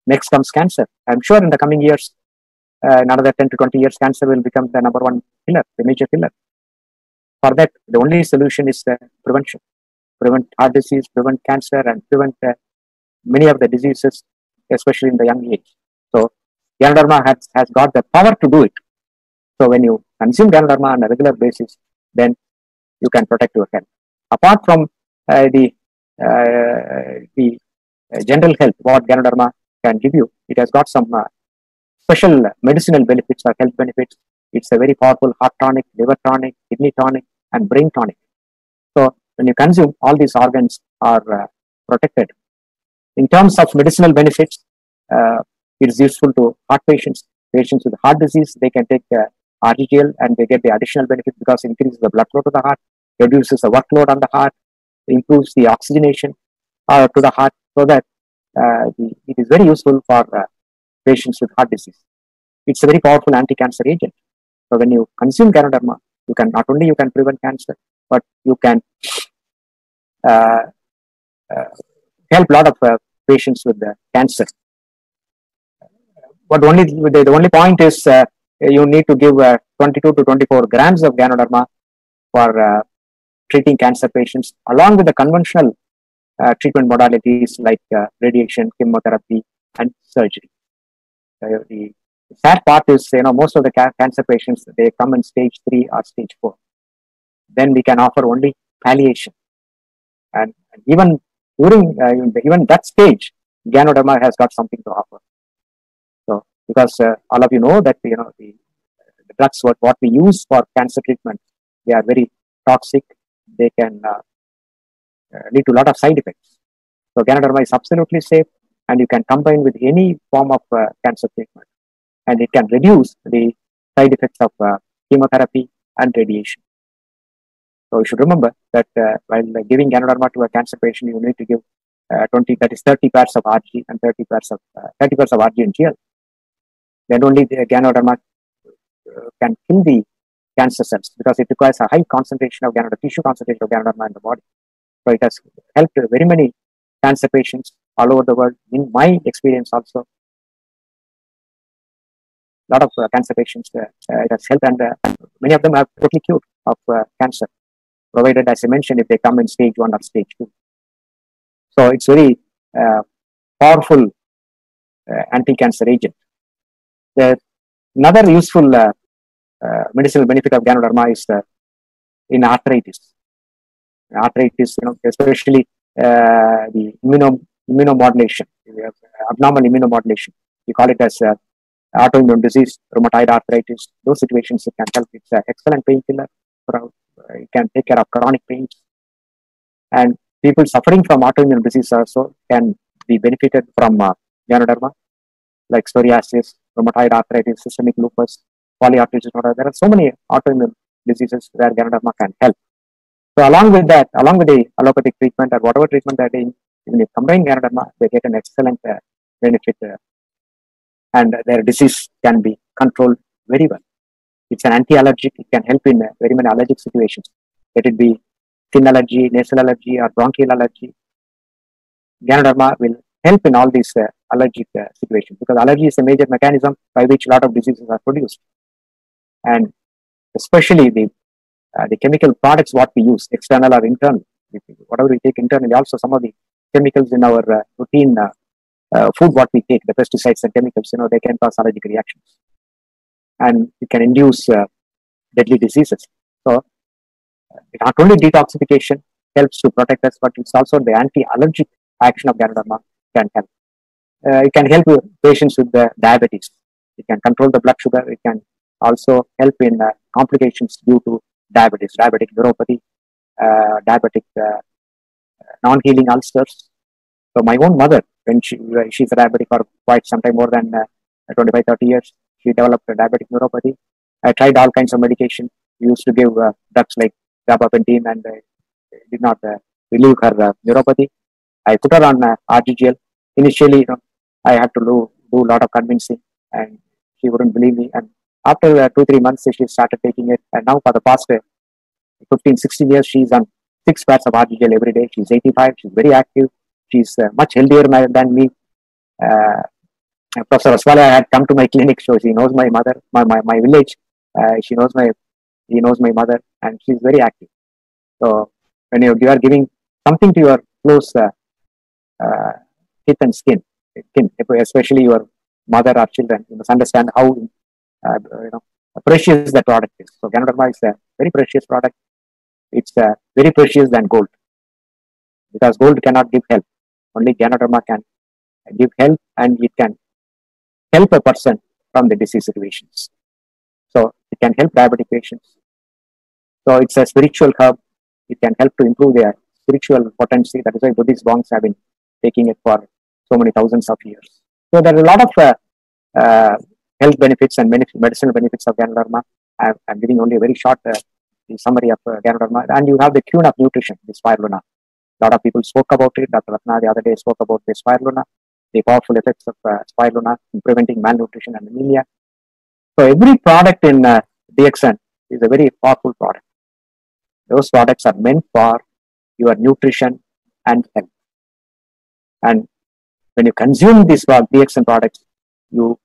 Next comes cancer. I'm sure in the coming years, another 10 to 20 years, cancer will become the #1 killer, the major killer. For that, the only solution is prevention. Prevent heart disease, prevent cancer, and prevent many of the diseases, especially in the young age. So Ganoderma has got the power to do it. So when you consume Ganoderma on a regular basis, then you can protect your health. Apart from the general health, what Ganoderma can give you, it has got some special medicinal benefits or health benefits. It's a very powerful heart tonic, liver tonic, kidney tonic, and brain tonic. So when you consume, all these organs are protected. In terms of medicinal benefits, it is useful to heart patients. Patients with heart disease, they can take RGL, and they get the additional benefit because it increases the blood flow to the heart, reduces the workload on the heart, improves the oxygenation to the heart, so that it is very useful for patients with heart disease. It's a very powerful anti-cancer agent. So when you consume Ganoderma, you can not only prevent cancer, but you can help a lot of patients with cancer. But the only point is you need to give 22 to 24 grams of Ganoderma for treating cancer patients, along with the conventional treatment modalities like radiation, chemotherapy, and surgery. The sad part is, most of the cancer patients, they come in stage 3 or stage 4. Then we can offer only palliation, and even during even that stage, Ganoderma has got something to offer. So, because all of you know that the drugs what we use for cancer treatment, they are very toxic. They can lead to a lot of side effects. So Ganoderma is absolutely safe, and you can combine with any form of cancer treatment, and it can reduce the side effects of chemotherapy and radiation. So you should remember that while giving Ganoderma to a cancer patient, you need to give 30 parts of RG and 30 parts of RG and GL. Then only the Ganoderma can kill the cancer cells, because it requires a high concentration of tissue concentration of Ganoderma in the body. So it has helped very many cancer patients all over the world. In my experience also, a lot of cancer patients, it has helped, and many of them are totally cured of cancer, provided, as I mentioned, if they come in stage 1 or stage 2. So it's very powerful anti-cancer agent. Another useful medicinal benefit of Ganoderma is in arthritis. Arthritis, especially the immunomodulation, abnormal immunomodulation. We call it as autoimmune disease, rheumatoid arthritis. Those situations it can help. It's an excellent painkiller. It can take care of chronic pains. And people suffering from autoimmune disease also can be benefited from Ganoderma, like psoriasis, rheumatoid arthritis, systemic lupus, polyarthritis. There are so many autoimmune diseases where Ganoderma can help. So along with that, along with the allopathic treatment or whatever treatment they're doing, even if combine Ganoderma, they get an excellent benefit and their disease can be controlled very well. It's an anti-allergic. It can help in very many allergic situations. Let it be skin allergy, nasal allergy, or bronchial allergy. Ganoderma will help in all these allergic situations, because allergy is a major mechanism by which a lot of diseases are produced. And especially the chemical products what we use, external or internal, whatever we take internally, also some of the chemicals in our routine food what we take, the pesticides and chemicals, they can cause allergic reactions and it can induce deadly diseases. So not only detoxification helps to protect us, but it's also the anti-allergic action of Ganoderma can help. It can help patients with diabetes. It can control the blood sugar. It can also help in complications due to diabetes, diabetic neuropathy, diabetic non-healing ulcers. So my own mother, when she's a diabetic for quite some time, more than 25, 30 years, she developed a diabetic neuropathy. I tried all kinds of medication. We used to give drugs like gabapentin, and did not relieve her neuropathy. I put her on RGGL. Initially, I had to do a lot of convincing, and she wouldn't believe me. And after 2-3 months, she started taking it. And now for the past 15-16 years, she's on 6 pairs of RGGL every day. She's 85. She's very active. She's much healthier than me. Professor Aswala had come to my clinic, so she knows my mother, my village. He knows my mother, and she's very active. So when you are giving something to your close kith and skin, especially your mother or children, you must understand how precious that product is. So Ganoderma is a very precious product. It's very precious than gold, because gold cannot give health. Only Ganoderma can give health, and it can help a person from the disease situations. So it can help diabetic patients. So it's a spiritual herb. It can help to improve their spiritual potency. That is why Buddhist monks have been taking it for so many thousands of years. So there are a lot of health benefits and medicinal benefits of Ganoderma. I'm giving only a very short summary of Ganoderma. And you have the queen of nutrition, the spirulina. A lot of people spoke about it. Dr. Ratna the other day spoke about the spirulina, the powerful effects of spirulina in preventing malnutrition and anemia. So every product in DXN is a very powerful product. Those products are meant for your nutrition and health. And when you consume these DXN products, you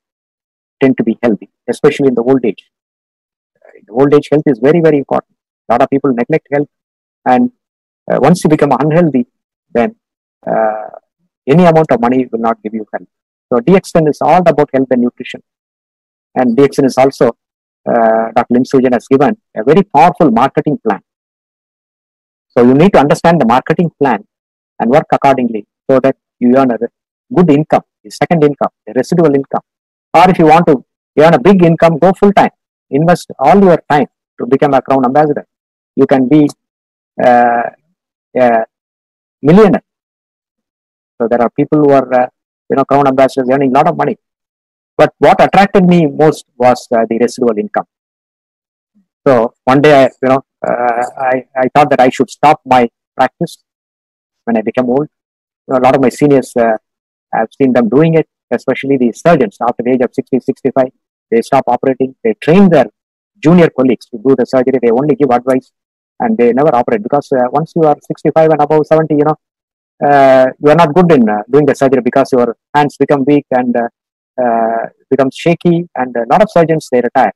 tend to be healthy, especially in the old age. In the old age, health is very, very important. A lot of people neglect health, and once you become unhealthy, then any amount of money will not give you health. So DXN is all about health and nutrition. And DXN is also, Dr. Lim Sujan has given a very powerful marketing plan. So you need to understand the marketing plan and work accordingly, so that you earn a good income, the second income, the residual income. Or if you want to earn a big income, go full time. Invest all your time to become a Crown Ambassador. You can be a millionaire. So there are people who are, Crown Ambassadors earning a lot of money. But what attracted me most was the residual income. So one day, I thought that I should stop my practice when I become old. A lot of my seniors, I've seen them doing it, especially the surgeons after the age of 60, 65. They stop operating. They train their junior colleagues to do the surgery. They only give advice, and they never operate, because once you are 65 and above 70, you are not good in doing the surgery, because your hands become weak and become shaky, and a lot of surgeons, they retire.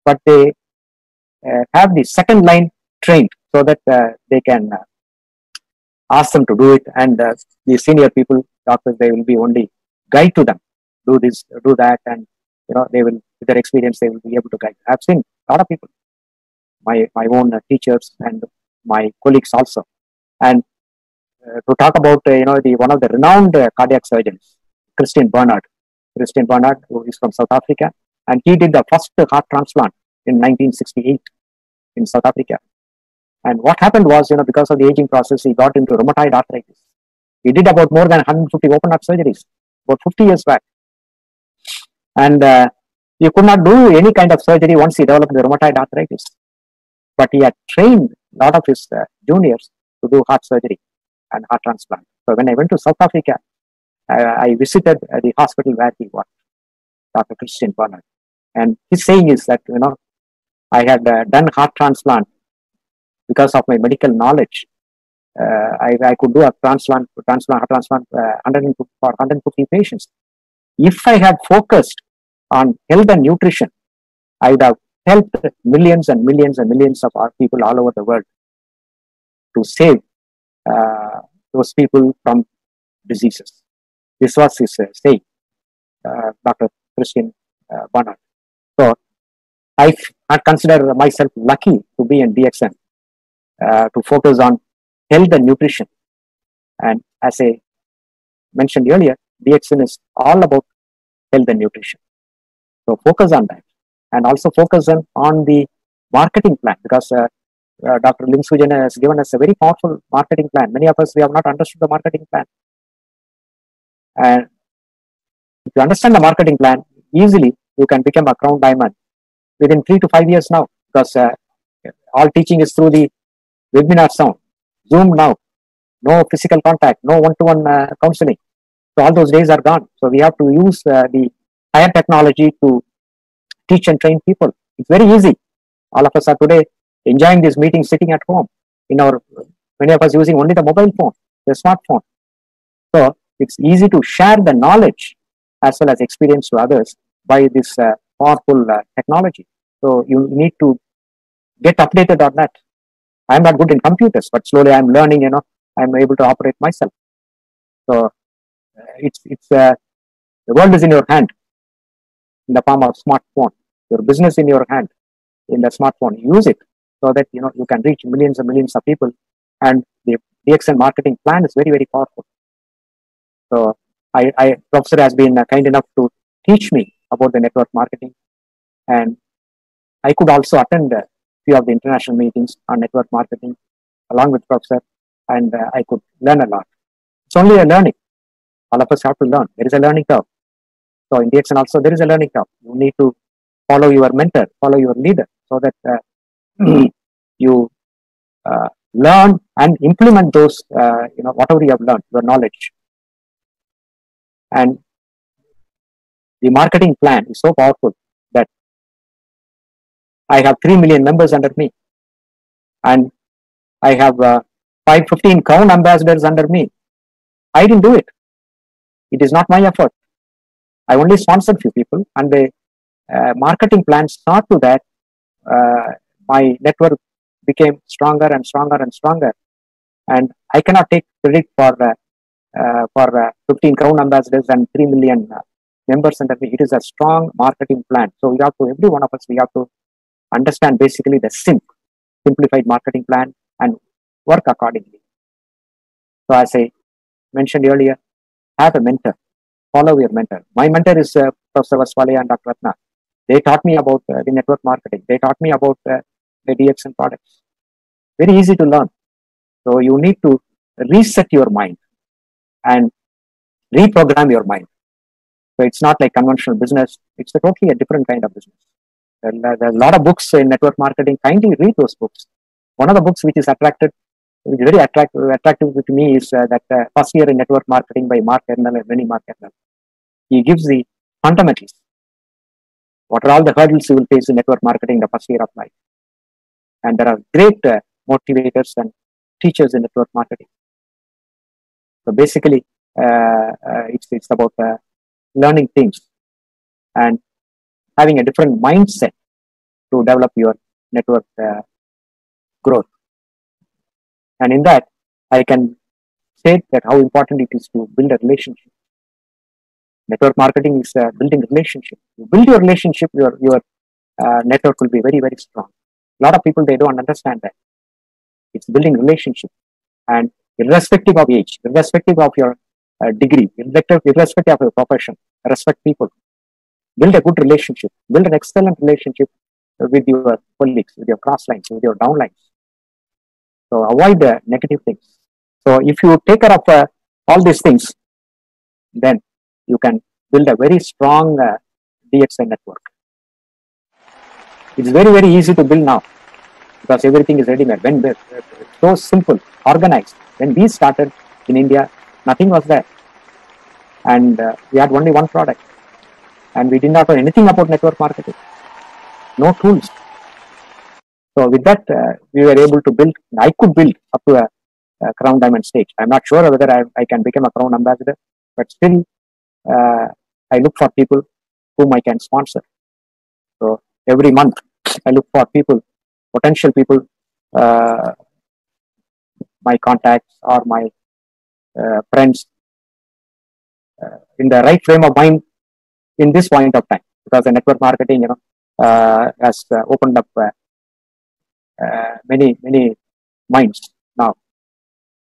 But they have the second line trained, so that they can ask them to do it, and the senior people, doctors, they will be only guide to them, do this, do that, and they will, with their experience, they will be able to guide. I've seen a lot of people, my own teachers and my colleagues also, and to talk about the one of the renowned cardiac surgeons, Christian Barnard, who is from South Africa, and he did the first heart transplant in 1968 in South Africa. And what happened was, because of the aging process, he got into rheumatoid arthritis. He did about more than 150 open heart surgeries about 50 years back. And he could not do any kind of surgery once he developed the rheumatoid arthritis. But he had trained a lot of his juniors to do heart surgery and heart transplant. So when I went to South Africa, I visited the hospital where he worked, Dr. Christian Barnard. And his saying is that, I had done heart transplant because of my medical knowledge. I could do a heart transplant for 150 patients. If I had focused on health and nutrition, I would have helped millions and millions and millions of our people all over the world to save those people from diseases. This was his saying, Dr. Christian Barnard. So I consider myself lucky to be in DXN, to focus on health and nutrition. And as I mentioned earlier, DXN is all about health and nutrition. So focus on that, and also focus on the marketing plan, because Dr. Lim Sujan has given us a very powerful marketing plan. Many of us, we have not understood the marketing plan. And if you understand the marketing plan, easily you can become a crown diamond within 3 to 5 years now, because all teaching is through the webinar sound, Zoom now, no physical contact, no one-to-one counseling. So all those days are gone. So we have to use the higher technology to teach and train people. It's very easy. All of us are today enjoying this meeting sitting at home. Many of us using only the mobile phone, the smartphone. So it's easy to share the knowledge as well as experience to others by this powerful technology. So you need to get updated on that. I'm not good in computers, but slowly I'm learning, I'm able to operate myself. So the world is in your hand, in the palm of smartphone. Your business in your hand, in the smartphone. Use it so that you can reach millions and millions of people. And the DXN marketing plan is very, very powerful. So Professor has been kind enough to teach me about the network marketing, and I could also attend a few of the international meetings on network marketing along with Professor, and I could learn a lot. It's only a learning. All of us have to learn. There is a learning curve. So in DXN also, there is a learning curve. You need to follow your mentor, follow your leader, so that you learn and implement those, whatever you have learned, your knowledge. And the marketing plan is so powerful that I have 3 million members under me, and I have 15 crown ambassadors under me. I didn't do it. It is not my effort. I only sponsored few people, and the marketing plan saw to that my network became stronger and stronger and stronger. And I cannot take credit for 15 crown ambassadors and 3 million members under me. It is a strong marketing plan. So we have to, every one of us, we have to understand basically the simplified marketing plan and work accordingly. So as I mentioned earlier, have a mentor. Follow your mentor. My mentor is Professor Vaswale and Dr. Ratna. They taught me about the network marketing. They taught me about the DXN products. Very easy to learn. So you need to reset your mind and reprogram your mind. So it's not like conventional business. It's a totally a different kind of business. There are a lot of books in network marketing. Kindly read those books. One of the books which is very attractive to me is that First Year in Network Marketing by Mark Ernell and Rennie Mark Ernell. He gives the fundamentals. What are all the hurdles you will face in network marketing in the first year of life? And there are great motivators and teachers in network marketing. So basically, it's about learning things and having a different mindset to develop your network growth. And in that, I can state that how important it is to build a relationship. Network marketing is building relationship. You build your relationship, your network will be very, very strong. A lot of people, they don't understand that. It's building relationship, and irrespective of age, irrespective of your degree, irrespective of your profession, respect people. Build a good relationship. Build an excellent relationship with your colleagues, with your cross lines, with your downlines. So avoid the negative things. So if you take care of all these things, then you can build a very strong DXN network. It's very, very easy to build now because everything is ready-made. When it's so simple, organized. When we started in India, nothing was there, and we had only one product, and we did not know anything about network marketing. No tools. So with that, we were able to build. I could build up to a Crown Diamond stage. I'm not sure whether I can become a Crown Ambassador, but still, I look for people whom I can sponsor. So every month, I look for people, potential people, my contacts or my friends, in the right frame of mind in this point of time, because the network marketing, has opened up many minds now.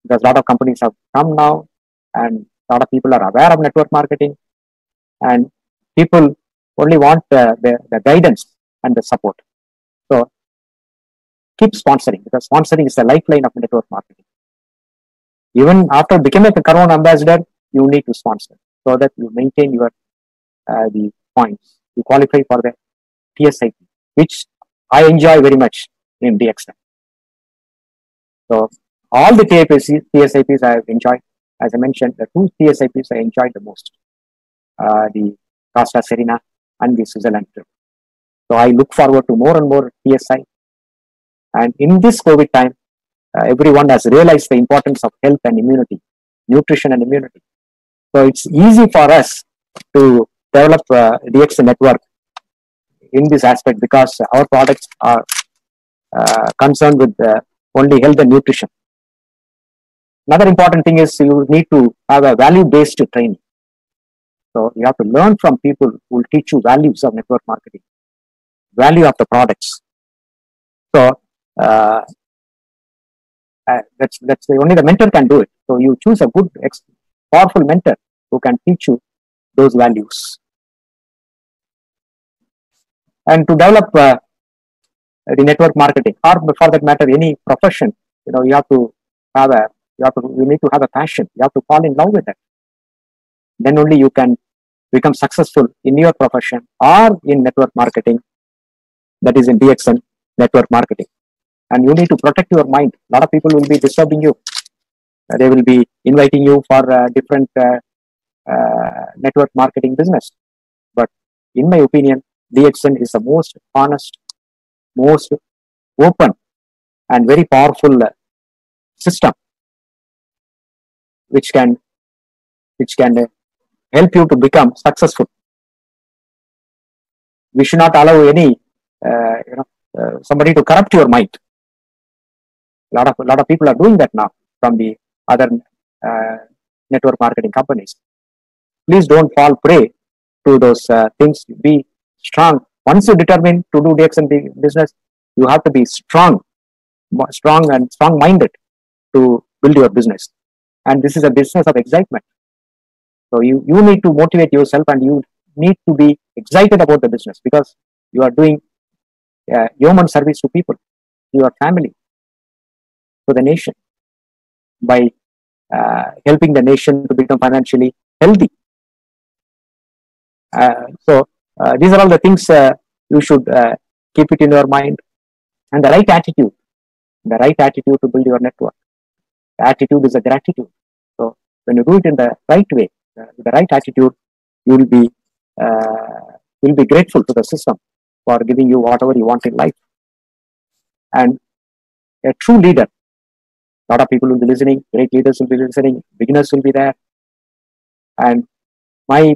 Because a lot of companies have come now, and a lot of people are aware of network marketing, and people only want the guidance and the support. So keep sponsoring, because sponsoring is the lifeline of network marketing. Even after becoming a Crown Ambassador, you need to sponsor so that you maintain your the points. You qualify for the TSIP, which I enjoy very much in DXN. So all the TSIPs I have enjoyed. As I mentioned, the two TSIPs I enjoyed the most, the Costa Serena and the Switzerland trip. So I look forward to more and more TSI. And in this COVID time, everyone has realized the importance of health and immunity, nutrition and immunity. So it's easy for us to develop DXN network in this aspect because our products are concerned with only health and nutrition. Another important thing is you need to have a value-based training. So you have to learn from people who will teach you values of network marketing, value of the products. So that's only the mentor can do it. So you choose a good, powerful mentor who can teach you those values. And to develop the network marketing, or for that matter, any profession, you have to have you need to have a passion. You have to fall in love with it. Then only you can become successful in your profession or in network marketing, that is in DXN network marketing. And you need to protect your mind. A lot of people will be disturbing you. They will be inviting you for different network marketing business. But in my opinion, DXN is the most honest, most open, and very powerful system which can help you to become successful. We should not allow any somebody to corrupt your mind. A lot of people are doing that now from the other network marketing companies. Please don't fall prey to those things. Be strong. Once you determine to do DXN business, you have to be strong and strong-minded to build your business. And this is a business of excitement. So you need to motivate yourself, and you need to be excited about the business, because you are doing human service to people, to your family, to the nation, by helping the nation to become financially healthy. So these are all the things you should keep it in your mind. And the right attitude to build your network. The attitude is a gratitude. So when you do it in the right way, with the right attitude, you will be grateful to the system for giving you whatever you want in life. And a true leader, a lot of people will be listening, great leaders will be listening, beginners will be there. And my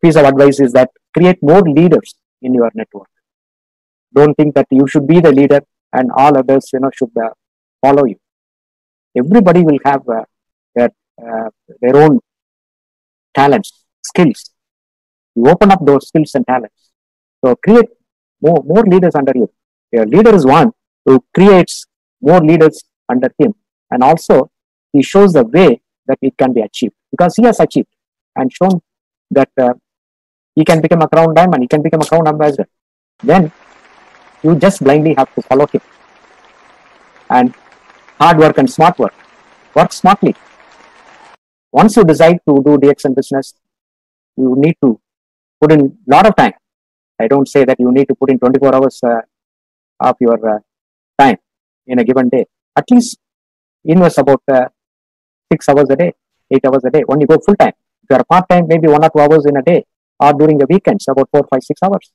piece of advice is that create more leaders in your network. Don't think that you should be the leader and all others should follow you. Everybody will have their own talents, skills. You open up those skills and talents. So create more leaders under you. Your leader is one who creates more leaders under him, and also he shows the way that it can be achieved, because he has achieved and shown that he can become a crown diamond, he can become a crown ambassador. Then you just blindly have to follow him. And hard work and smart work. Work smartly. Once you decide to do DXN business, you need to put in a lot of time. I don't say that you need to put in 24 hours of your time in a given day. At least invest about 6 hours a day, 8 hours a day. When you go full time, if you are part time, maybe 1 or 2 hours in a day, or during the weekends, about 4, 5, 6 hours.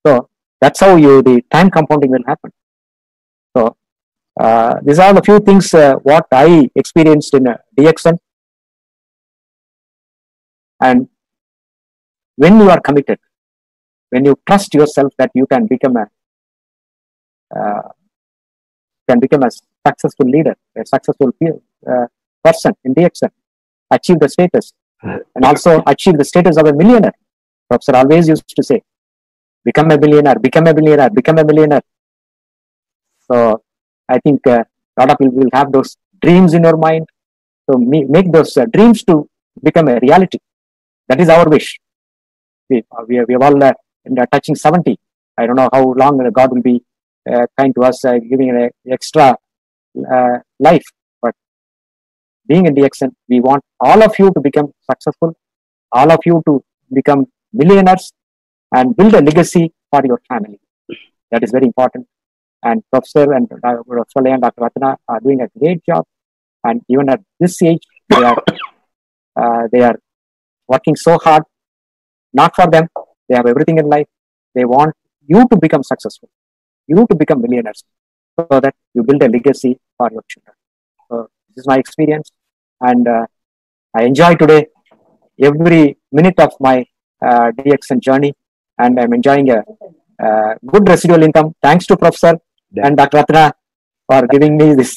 So that's how the time compounding will happen. So these are the few things what I experienced in DXN. And when you are committed, when you trust yourself that you can become a successful leader, a successful person in DXN, achieve the status, and also achieve the status of a millionaire. Professor always used to say, become a millionaire, become a millionaire, become a millionaire. So I think a lot of people will have those dreams in your mind. So make those dreams to become a reality. That is our wish. We have all touching 70. I don't know how long God will be kind to us, giving an extra life. But being in DXN, we want all of you to become successful, all of you to become millionaires, and build a legacy for your family. That is very important. And Professor and Dr. Ratna are doing a great job. And even at this age, they are working so hard. Not for them. They have everything in life. They want you to become successful, you to become millionaires, so that you build a legacy for your children. So this is my experience, and I enjoy today every minute of my DXN journey, and I'm enjoying a good residual income. Thanks to Professor and Dr. Ratna for giving me this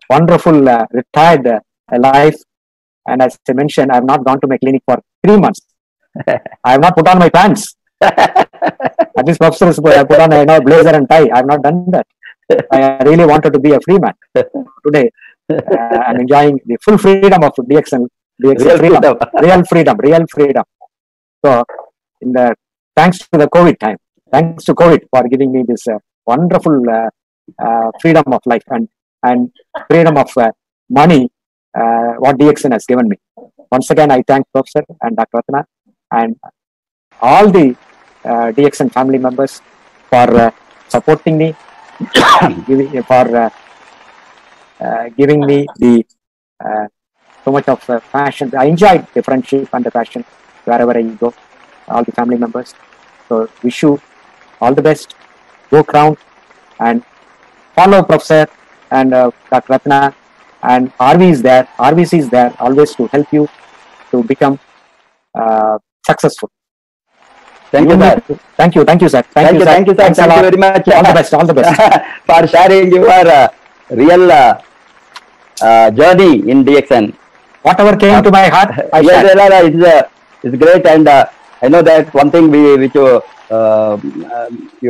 wonderful retired life. And as I mentioned, I have not gone to my clinic for 3 months. I have not put on my pants. At least Professor has put on a blazer and tie. I have not done that. I really wanted to be a free man. Today, I'm enjoying the full freedom of DXN real freedom. So, thanks to the COVID time, thanks to COVID for giving me this wonderful freedom of life and freedom of money, what DXN has given me. Once again, I thank Professor and Dr. Ratna and all the DXN family members for supporting me, for giving me the so much of passion. I enjoyed the friendship and the passion wherever I go, all the family members. So wish you all the best. Go Crown and follow Professor and Dr. Ratna, and RV is there. RVC is there always to help you to become successful. Thank you, sir. Thank you, sir. Thank you, sir. Thank you very much. All the best. For sharing your real journey in DXN. Whatever came to my heart, I shared. It's great, and I know that one thing which you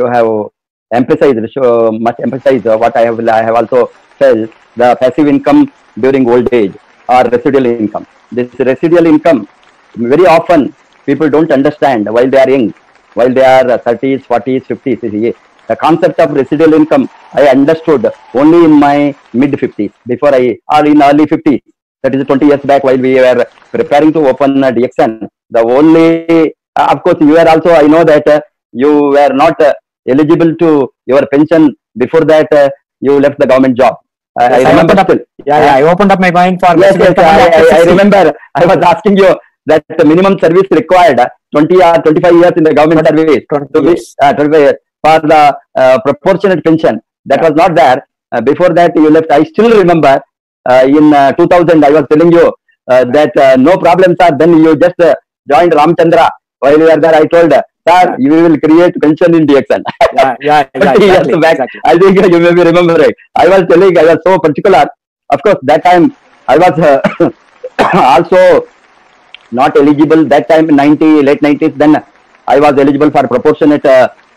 have emphasized, so much emphasized. What I have also felt, the passive income during old age or residual income. This residual income, very often people don't understand while they are young, while they are 30s, 40s, 50s. The concept of residual income I understood only in my mid 50s, or in early 50s. That is 20 years back, while we were preparing to open DXN. The only, of course, you were also, I know that you were not eligible to your pension before that you left the government job. Yes, I remember still. I opened up my mind for. Yes, I remember. I was asking you that the minimum service required 20 or 25 years in the government service for the proportionate pension. That was not there. Before that you left. I still remember in 2000 I was telling you that no problem, sir. Then you just joined Ramchandra. While you were there, I told, sir, you will create pension in DXN. Exactly. I think you may be remembering. I was telling, I was so particular. Of course, that time I was also not eligible that time, late 90s. Then I was eligible for proportionate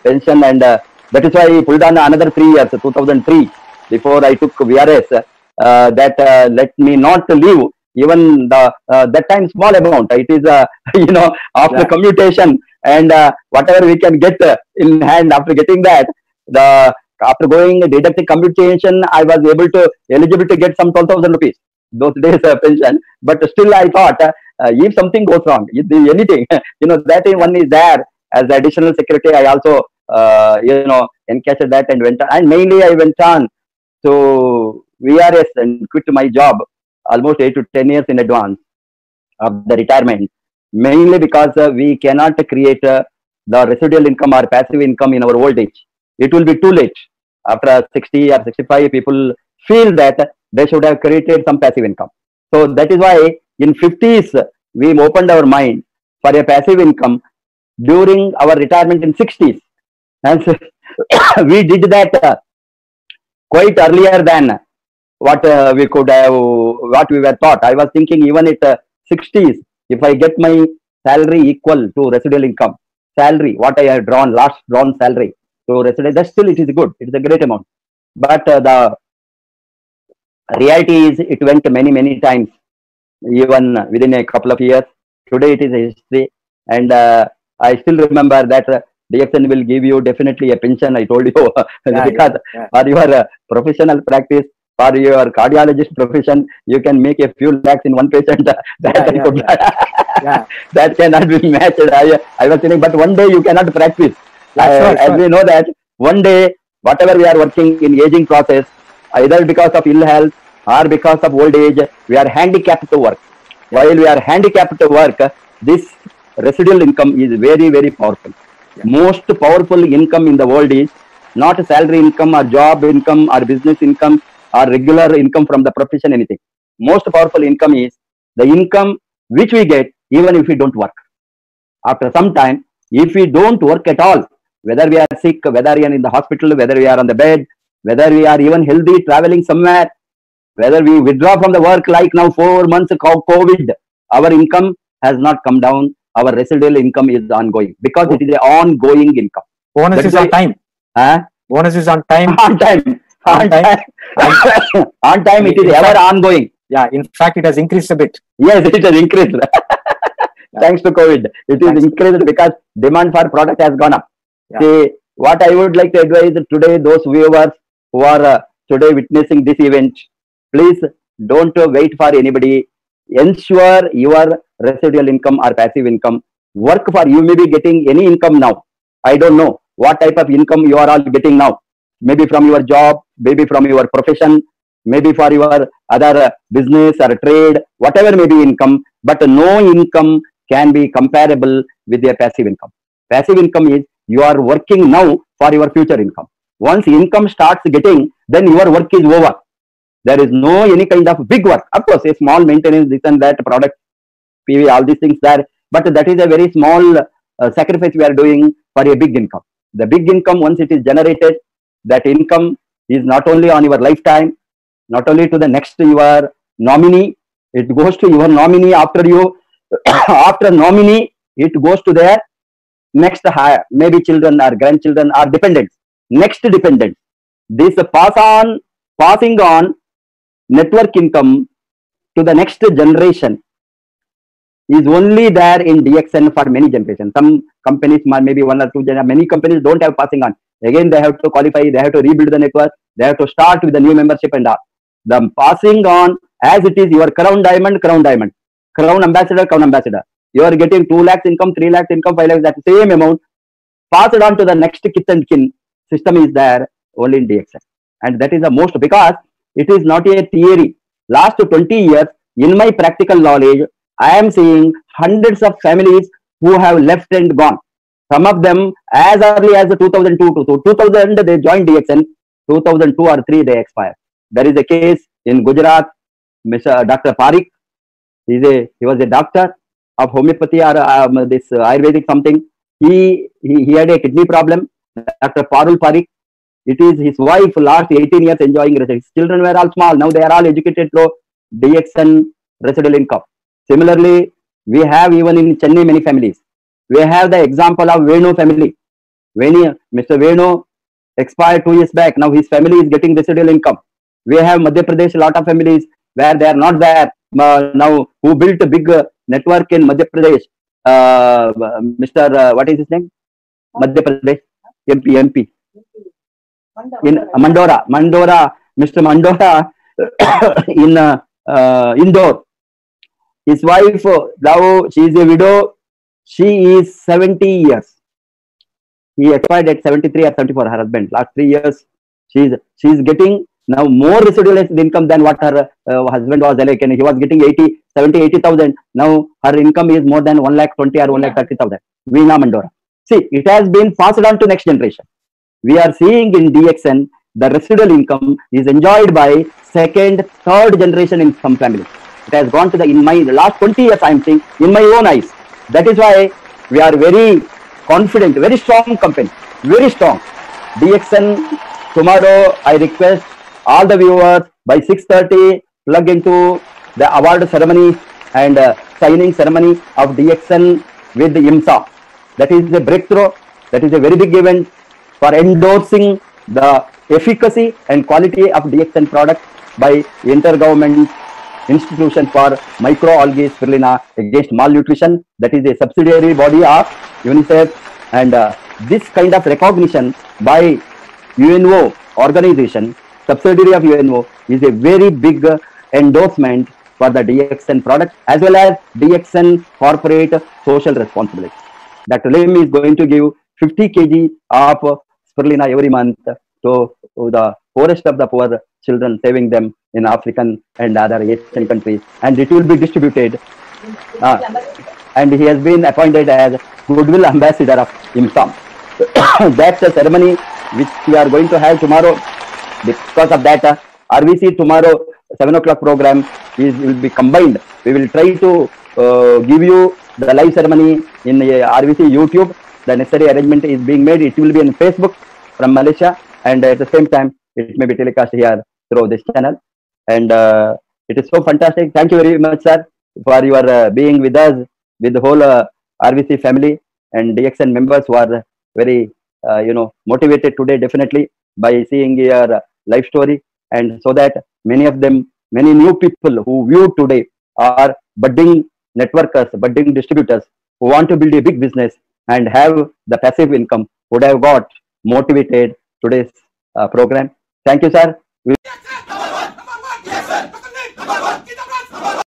pension, and that is why I pulled on another 3 years, 2003, before I took VRS. That let me not leave even the that time small amount. It is after commutation and whatever we can get in hand after getting that, the after going deducting commutation, I was eligible to get some 12,000 rupees those days pension. But still I thought, if something goes wrong, if anything, that one is there as additional security. I also encashed that and went on. And mainly I went on to VRS and quit my job almost 8 to 10 years in advance of the retirement, mainly because we cannot create the residual income or passive income in our old age. It will be too late. After 60 or 65, people feel that they should have created some passive income. So that is why in 50s, we opened our mind for a passive income during our retirement in 60s. And so we did that quite earlier than what we could have, what we were taught. I was thinking even at 60s, if I get my salary equal to residual income, salary, what I have last drawn salary to residual, that still it is good. It is a great amount. But the reality is it went many times, even within a couple of years. Today it is a history. And I still remember that DXN will give you definitely a pension, I told you, because for your professional practice, for your cardiologist profession, you can make a few lakhs in one patient. That cannot be matched. I was saying, but one day you cannot practice. As we know that one day, whatever we are working in aging process, either because of ill health or because of old age, we are handicapped to work. While we are handicapped to work, this residual income is very powerful. Most powerful income in the world is not salary income or job income or business income or regular income from the profession, anything. Most powerful income is the income which we get even if we don't work. After some time, if we don't work at all, whether we are sick, whether we are in the hospital, whether we are on the bed, whether we are even healthy, traveling somewhere, whether we withdraw from the work like now 4 months COVID, our income has not come down. Our residual income is ongoing because it is an ongoing income. Bonus is on time. Bonus is on time. On time. On time. It is ever ongoing. Yeah, in fact, it has increased a bit. Yes, it has increased. Thanks to COVID. It is increased because demand for product has gone up. See, what I would like to advise today, those viewers who are today witnessing this event, please don't wait for anybody. Ensure your residual income or passive income. Work for, you may be getting any income now. I don't know what type of income you are all getting now. Maybe from your job, maybe from your profession, maybe for your other business or trade, whatever may be income, but no income can be comparable with your passive income. Passive income is you are working now for your future income. Once income starts getting, then your work is over. There is no any kind of big work. Of course, a small maintenance, this and that, product, PV, all these things there. But that is a very small sacrifice we are doing for a big income. The big income, once it is generated, that income is not only on your lifetime, not only to the next your nominee, it goes to your nominee after you. After nominee, it goes to their next higher, maybe children or grandchildren or dependents. Next dependents. This passing on network income to the next generation is only there in DXN for many generations. Some companies, maybe 1 or 2 generations, many companies don't have passing on. Again, they have to qualify, they have to rebuild the network, they have to start with the new membership and all. The passing on as it is your crown diamond, crown ambassador, crown ambassador. You are getting 2 lakhs income, 3 lakhs income, 5 lakhs, that same amount. Pass it on to the next kith and kin. System is there only in DXN. And that is the most, because it is not a theory. Last 20 years, in my practical knowledge, I am seeing hundreds of families who have left and gone. Some of them as early as 2002 to 2000 they joined DXN. 2002 or 3 they expired. There is a case in Gujarat. Mr. Dr. Parikh, he was a doctor of homeopathy or this Ayurvedic something. He had a kidney problem. Dr. Parul Parikh. It is his wife last 18 years enjoying research. His children were all small. Now they are all educated through DXN residual income. Similarly, we have even in Chennai many families. We have the example of Venu family. Mr. Venu expired 2 years back. Now his family is getting residual income. We have Madhya Pradesh, a lot of families where they are not there now, who built a big network in Madhya Pradesh. Mr. What is his name? Madhya Pradesh, MP. In Mandora, Mr. Mandora in Indore. His wife, now she is a widow. She is 70 years. He expired at 73 or 74. Her husband, last 3 years, she is getting now more residual income than what her husband was. Like, he was getting 80,000. Now her income is more than 1,20,000 or 1,30,000. Veena Mandora. See, it has been passed on to next generation. We are seeing in DXN the residual income is enjoyed by second, third generation in some families. It has gone to in my last 20 years, I am seeing in my own eyes. That is why we are very confident, very strong company, very strong. DXN, tomorrow I request all the viewers by 6:30 plug into the award ceremony and signing ceremony of DXN with the IMSA. That is a breakthrough. That is a very big event for endorsing the efficacy and quality of DXN product by Intergovernment Institution for Microalgae Spirulina Against Malnutrition. That is a subsidiary body of UNICEF, and this kind of recognition by UNO organization, subsidiary of UNO, is a very big endorsement for the DXN product as well as DXN corporate social responsibility. Dr. Lim is going to give 50 kg of spirulina every month to the poorest of the poor children, saving them in African and other Asian countries, and it will be distributed. And he has been appointed as Goodwill Ambassador of IMSAM. That's a ceremony which we are going to have tomorrow. Because of that, RVC tomorrow 7 o'clock program will be combined. We will try to give you the live ceremony in RVC YouTube. The necessary arrangement is being made. It will be on Facebook from Malaysia, and at the same time it may be telecast here through this channel. And it is so fantastic. Thank you very much, sir, for your being with us, with the whole RVC family and DXN members who are very motivated today, definitely, by seeing your life story, and so that many new people who view today are budding networkers, budding distributors who want to build a big business and have the passive income would have got motivated today's program. Thank you, sir.